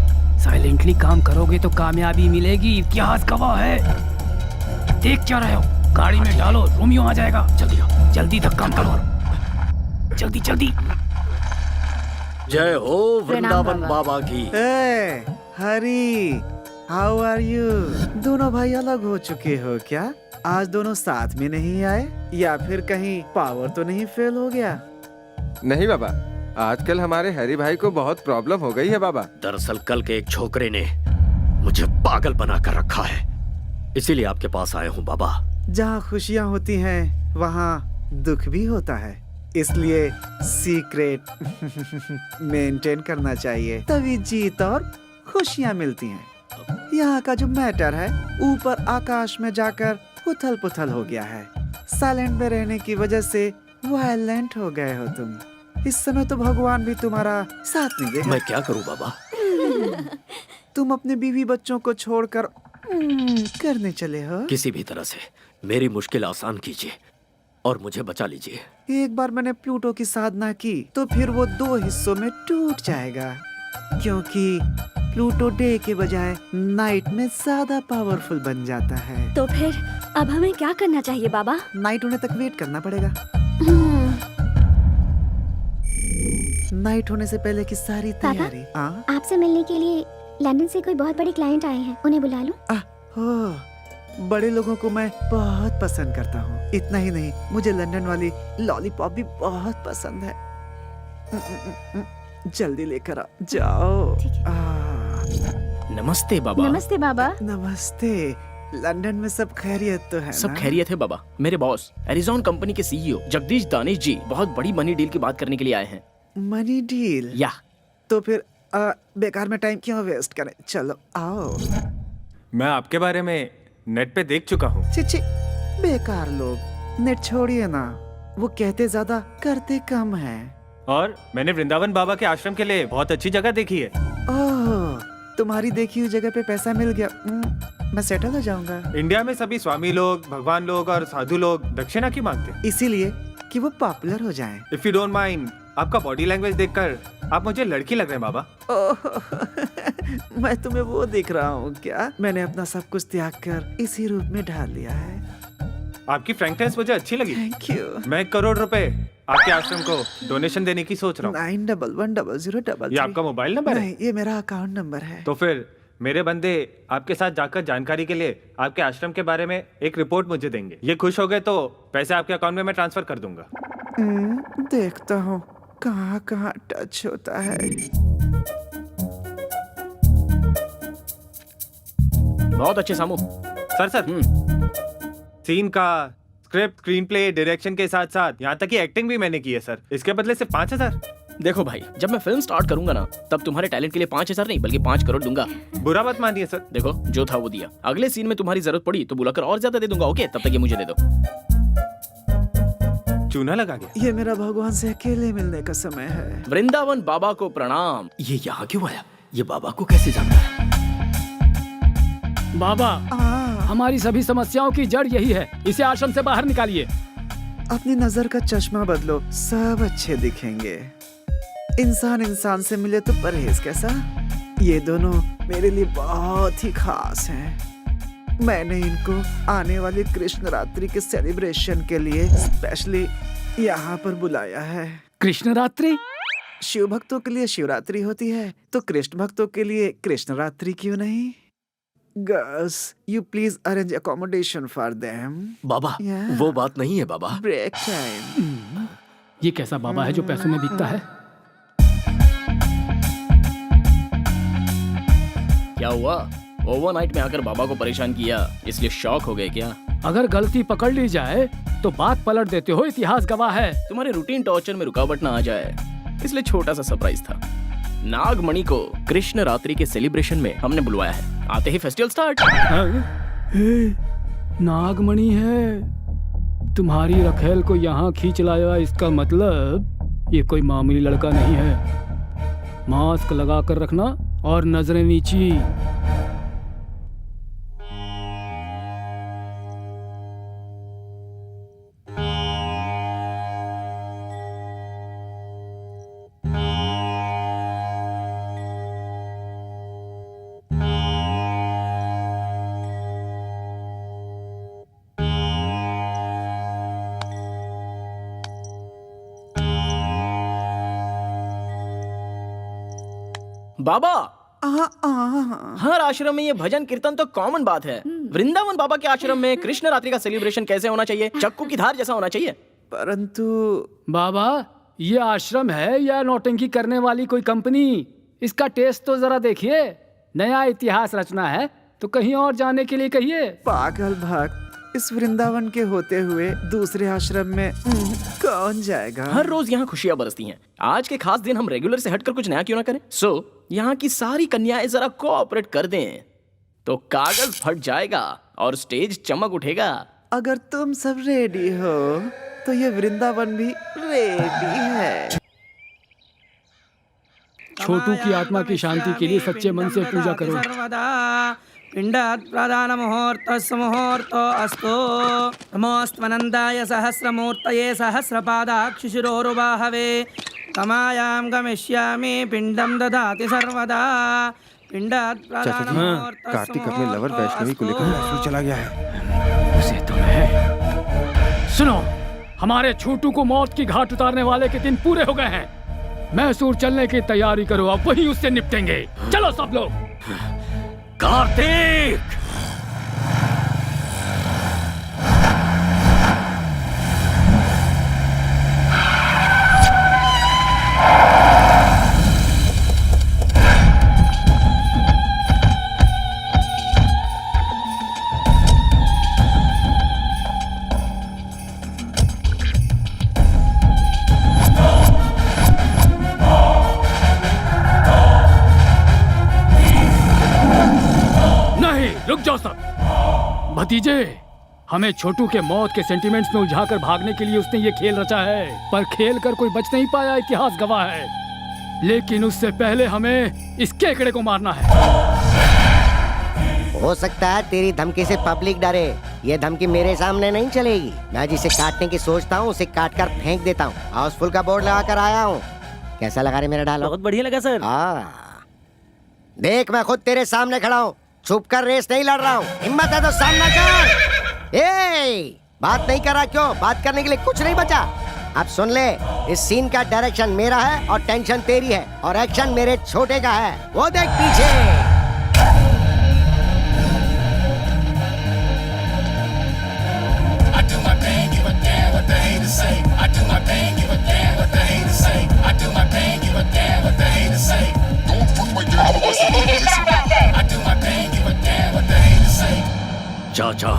साइलेंटली काम करोगे तो कामयाबी मिलेगी, इतिहास गवाह है। देख क्या रहे हो, गाड़ी में डालो, रोमियो आ जाएगा। जल्दी आओ, जल्दी धक्का मारो, जल्दी जल्दी। जय हो वृंदावन बाबा की। हरी, हाउ आर यू? दोनों भाई अलग हो चुके हो क्या? आज दोनों साथ में नहीं आए, या फिर कहीं पावर तो नहीं फेल हो गया? नहीं बाबा, आजकल हमारे हरी भाई को बहुत प्रॉब्लम हो गई है बाबा। दरअसल कल के एक छोकरे ने मुझे पागल बना कर रखा है, इसीलिए आपके पास आया हूँ बाबा। जहाँ खुशियाँ होती हैं वहाँ दुख भी होता है, इसलिए सीक्रेट मेंटेन करना चाहिए, तभी जीत और खुशियाँ मिलती हैं। यहाँ का जो मैटर है ऊपर आकाश में जाकर उथल पुथल हो गया है। साइलेंट में रहने की वजह से वायलेंट हो गए हो तुम। इस समय तो भगवान भी तुम्हारा साथ नहीं देगा। मैं क्या करूँ बाबा? तुम अपने बीवी बच्चों को छोड़कर करने चले हो। किसी भी तरह से मेरी मुश्किल आसान कीजिए और मुझे बचा लीजिए। एक बार मैंने प्लूटो की साधना की तो फिर वो 2 हिस्सों में टूट जाएगा, क्योंकि प्लूटो डे के बजाय नाइट में ज्यादा पावरफुल बन जाता है। तो फिर अब हमें क्या करना चाहिए बाबा? नाइट होने तक वेट करना पड़ेगा। नाइट होने से पहले की सारी तैयारी। आपसे मिलने के लिए लंदन से कोई बहुत बड़े क्लाइंट आए हैं, उन्हें बुला लूं? बड़े लोगों को मैं बहुत पसंद करता हूँ। इतना ही नहीं, मुझे लंदन वाली लॉलीपॉप भी बहुत पसंद है। जल्दी लेकर आ जाओ। नमस्ते बाबा। नमस्ते बाबा। नमस्ते। लंदन में सब खैरियत तो है सब ना? खैरियत है बाबा। मेरे बॉस एरिजॉन कंपनी के सीईओ जगदीश दानिश जी बहुत बड़ी मनी डील की बात करने के लिए आए हैं। Money deal? या तो फिर बेकार में टाइम क्यों वेस्ट करें, चलो आओ। मैं आपके बारे में नेट पे देख चुका हूँ। चिची, बेकार लोग, नेट छोड़िए ना, वो कहते ज्यादा करते कम है। और मैंने वृंदावन बाबा के आश्रम के लिए बहुत अच्छी जगह देखी है। ओह, तुम्हारी देखी हुई जगह पे पैसा मिल गया, मैं सेटल हो जाऊंगा। इंडिया में सभी स्वामी लोग, भगवान लोग और साधु लोग दक्षिणा की मांगते हैं, इसीलिए कि वो पॉपुलर हो जाएं। इफ यू डोंट माइंड, आपका बॉडी लैंग्वेज देखकर आप मुझे लड़की लग रहे हैं बाबा। मैं तुम्हें वो दिख रहा हूँ क्या? मैंने अपना सब कुछ त्याग कर इसी रूप में ढाल लिया है। आपकी फ्रैंकनेस मुझे अच्छी लगी। Thank you. मैं 1 करोड़ रुपए आपके आश्रम को डोनेशन देने की सोच रहा हूँ। 911003। ये आपका मोबाइल नंबर है? नहीं, ये मेरा अकाउंट नंबर है। तो फिर मेरे बंदे आपके साथ जाकर जानकारी के लिए आपके आश्रम के बारे में एक रिपोर्ट मुझे देंगे। ये खुश हो गए तो पैसे आपके अकाउंट में मैं ट्रांसफर कर दूंगा। देखता हूँ कहाँ कहाँ टच होता है। बहुत अच्छे सामू। सर सीन का स्क्रिप्ट, स्क्रीन प्ले, डायरेक्शन के साथ साथ यहाँ तक कि एक्टिंग भी मैंने की है सर। इसके बदले सिर्फ 5,000। देखो भाई, जब मैं फिल्म स्टार्ट करूंगा ना तब तुम्हारे टैलेंट के लिए 5,000 नहीं बल्कि 5 करोड़ दूंगा। बुरा मत मानिए सर। देखो जो था वो दिया। अगले सीन में तुम्हारी जरूरत पड़ी तो बुलाकर और ज्यादा दे दूंगा। ओके, तब तक ये मुझे दे दो। चूना लगा गया। ये मेरा भगवान से अकेले मिलने का समय है। वृंदावन बाबा को प्रणाम। ये यहाँ क्यों आया? ये बाबा को कैसे जानता है? बाबा, हमारी सभी समस्याओं की जड़ यही है। इसे आश्रम से बाहर निकालिए। अपनी नजर का चश्मा बदलो, सब अच्छे दिखेंगे। इंसान इंसान से मिले तो परहेज कैसा? ये दोनों मेरे लिए बहुत ही खास हैं। मैंने इनको आने वाली कृष्ण रात्रि के सेलिब्रेशन के लिए स्पेशली यहाँ पर बुलाया है। कृष्ण रात्रि? शिव भक्तों के लिए शिवरात्रि होती है, तो कृष्ण भक्तों के लिए कृष्ण रात्रि क्यों नहीं? Girls, you please arrange accommodation for them. बाबा, वो बात नहीं है बाबा। Break time. ये कैसा बाबा है जो पैसों में बिकता है? क्या हुआ? ओवरनाइट में आकर बाबा को परेशान किया, इसलिए शॉक हो गए क्या? अगर गलती पकड़ ली जाए तो बात पलट देते हो, इतिहास गवाह है। तुम्हारे रूटीन टॉर्चर में रुकावट ना आ जाए, इसलिए छोटा सा सरप्राइज था। नागमणि को कृष्ण रात्रि के सेलिब्रेशन में हमने बुलवाया है। आते ही फेस्टिवल स्टार्ट। नागमणि है, तुम्हारी रखेल को यहाँ खींच लाया, इसका मतलब ये कोई मामूली लड़का नहीं है। मास्क लगा कर रखना और नजरें नीची। बाबा, हर आश्रम में ये भजन कीर्तन तो कॉमन बात है। वृंदावन बाबा के आश्रम में कृष्ण रात्रि का सेलिब्रेशन कैसे होना चाहिए? चक्कू की धार जैसा होना चाहिए। परंतु बाबा, ये आश्रम है या नौटंकी करने वाली कोई कंपनी? इसका टेस्ट तो जरा देखिए। नया इतिहास रचना है तो कहीं और जाने के लिए कहिए। पागल भक्त, इस वृंदावन के होते हुए दूसरे आश्रम में कौन जाएगा? हर रोज यहाँ खुशियाँ बरसती हैं। आज के खास दिन हम रेगुलर से हटकर कुछ नया क्यों ना करें? यहाँ की सारी कन्याएं जरा कोऑपरेट कर दें तो कागज फट जाएगा और स्टेज चमक उठेगा। अगर तुम सब रेडी हो तो ये वृंदावन भी रेडी है। छोटू की आत्मा की शांति के लिए सच्चे मन से पूजा करो। पिंडात् प्रधान मुहूर्तस्य मुहूर्तो अस्तु। नमोऽस्त्वनन्दाय सहस्रमूर्तये सहस्रपादाक्षिशिरोरुबाहवे। तमायां गमिष्यामि पिंडं ददाति सर्वदा। पिंडात् प्रधान मुहूर्तस्य कार्तिक अपने लवर वैष्णवी को लेकर मैसूर चला गया है। उसे तो है। सुनो, हमारे छोटू को मौत की घाट उतारने वाले के दिन पूरे हो गए हैं। मैसूर चलने की तैयारी करो, अब वहीं उससे निपटेंगे। चलो सब लोग। कार्तिक! रुक जाओ सब। भतीजे, हमें छोटू के मौत के सेंटिमेंट्स में उलझाकर भागने के लिए उसने ये खेल रचा है, पर खेल कर कोई बच नहीं पाया, इतिहास गवाह है। लेकिन उससे पहले हमें इस केकड़े को मारना है। हो सकता है तेरी धमकी से पब्लिक डरे। ये धमकी मेरे सामने नहीं चलेगी। मैं जिसे काटने की सोचता हूँ उसे काट कर फेंक देता हूँ। हाउसफुल का बोर्ड लगा कर आया हूँ। कैसा लगा रे मेरा डायलॉग? बहुत बढ़िया लगा सर। देख, मैं खुद तेरे सामने खड़ा हूँ, छुप कर रेस नहीं लड़ रहा हूँ। हिम्मत है तो सामना कर। बात नहीं कर रहा क्यों? बात करने के लिए कुछ नहीं बचा। अब सुन ले, इस सीन का डायरेक्शन मेरा है और टेंशन तेरी है और एक्शन मेरे छोटे का है। वो देख पीछे। चाचा,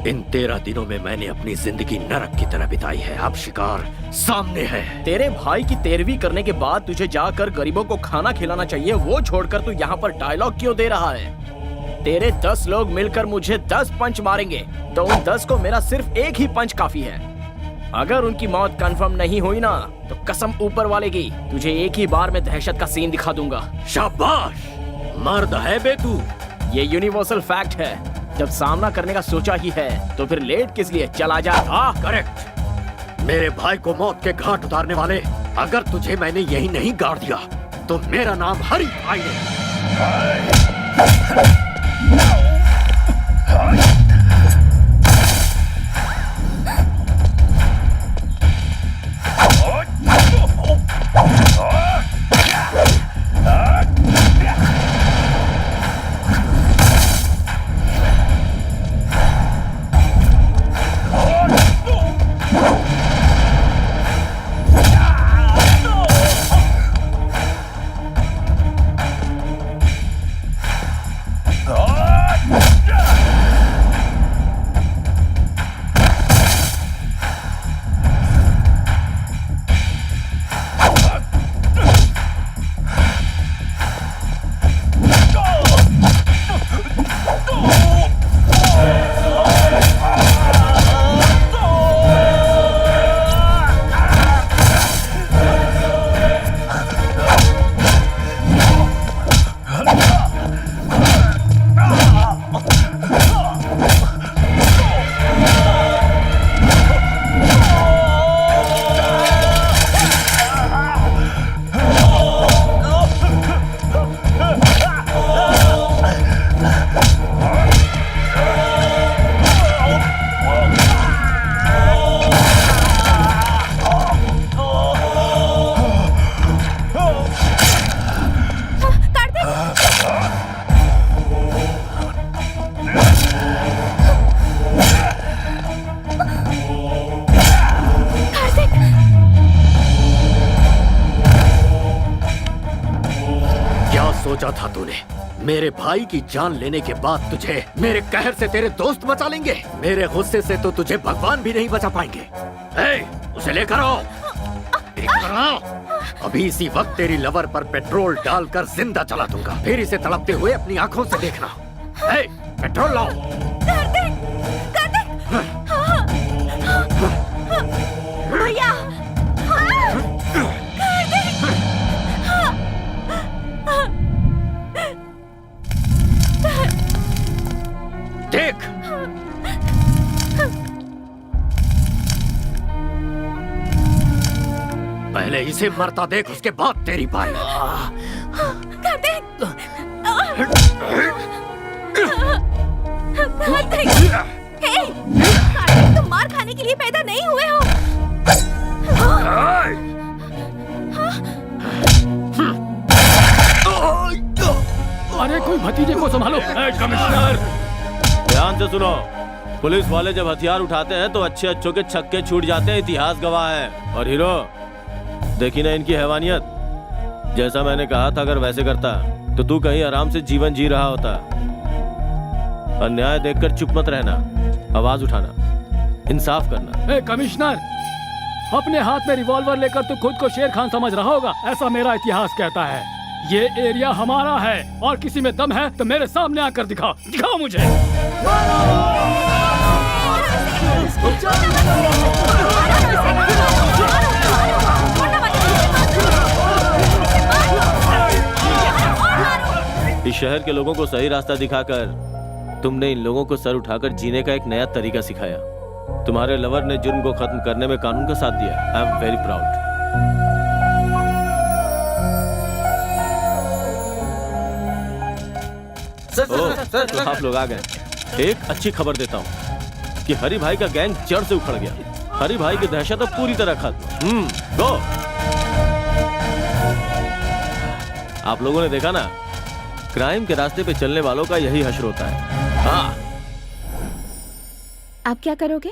इन 13 दिनों में मैंने अपनी जिंदगी नरक की तरह बिताई है। अब शिकार सामने है। तेरे भाई की 13वीं करने के बाद तुझे जाकर गरीबों को खाना खिलाना चाहिए। वो छोड़कर तू यहाँ पर डायलॉग क्यों दे रहा है? तेरे 10 लोग मिलकर मुझे 10 पंच मारेंगे तो उन 10 को मेरा सिर्फ एक ही पंच काफी है। अगर उनकी मौत कंफर्म नहीं हुई ना तो कसम ऊपर वाले की तुझे एक ही बार में दहशत का सीन दिखा दूंगा। शाबाश, मर्द है बे तू। ये यूनिवर्सल फैक्ट है, जब सामना करने का सोचा ही है तो फिर लेट किस लिए, चला जा। करेक्ट। मेरे भाई को मौत के घाट उतारने वाले, अगर तुझे मैंने यही नहीं गाड़ दिया तो मेरा नाम हरी भाई है। सोचा था तूने मेरे भाई की जान लेने के बाद तुझे मेरे कहर से तेरे दोस्त बचा लेंगे? मेरे गुस्से से तो तुझे भगवान भी नहीं बचा पाएंगे। उसे लेकर आओ, लेकर आओ। अभी इसी वक्त तेरी लवर पर पेट्रोल डालकर जिंदा जला दूंगा, फिर इसे तड़पते हुए अपनी आंखों से देखना। पेट्रोल लाओ। भैया देख, पहले इसे मरता देख, उसके बाद तेरी बारी। तुम मार खाने के लिए पैदा नहीं हुए हो। अरे कोई भतीजे को संभालो। कमिश्नर ध्यान से सुनो, पुलिस वाले जब हथियार उठाते हैं तो अच्छे अच्छों के छक्के छूट जाते हैं, इतिहास गवाह है। और हीरो देखी ना इनकी हैवानियत, जैसा मैंने कहा था अगर वैसे करता तो तू कहीं आराम से जीवन जी रहा होता। अन्याय देखकर चुप मत रहना, आवाज उठाना, इंसाफ करना। कमिश्नर, अपने हाथ में रिवॉल्वर लेकर तू खुद को शेर खान समझ रहा होगा, ऐसा मेरा इतिहास कहता है। ये एरिया हमारा है और किसी में दम है तो मेरे सामने आकर दिखाओ, दिखाओ मुझे। इस शहर के लोगों को सही रास्ता दिखाकर तुमने इन लोगों को सर उठाकर जीने का एक नया तरीका सिखाया। तुम्हारे लवर ने जुर्म को खत्म करने में कानून का साथ दिया। I am very proud. तो आप लोग आ गए। एक अच्छी खबर देता हूँ कि हरी भाई का गैंग जड़ से उखड़ गया। हरी भाई की दहशत अब पूरी तरह खत्म। गो। आप लोगों ने देखा ना, क्राइम के रास्ते पे चलने वालों का यही हश्र होता है। हाँ, आप क्या करोगे?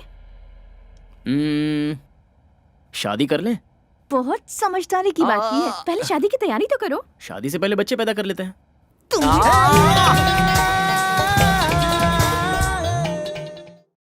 शादी कर लें। बहुत समझदारी की बात की है। पहले शादी की तैयारी तो करो। शादी से पहले बच्चे पैदा कर लेते हैं। तुम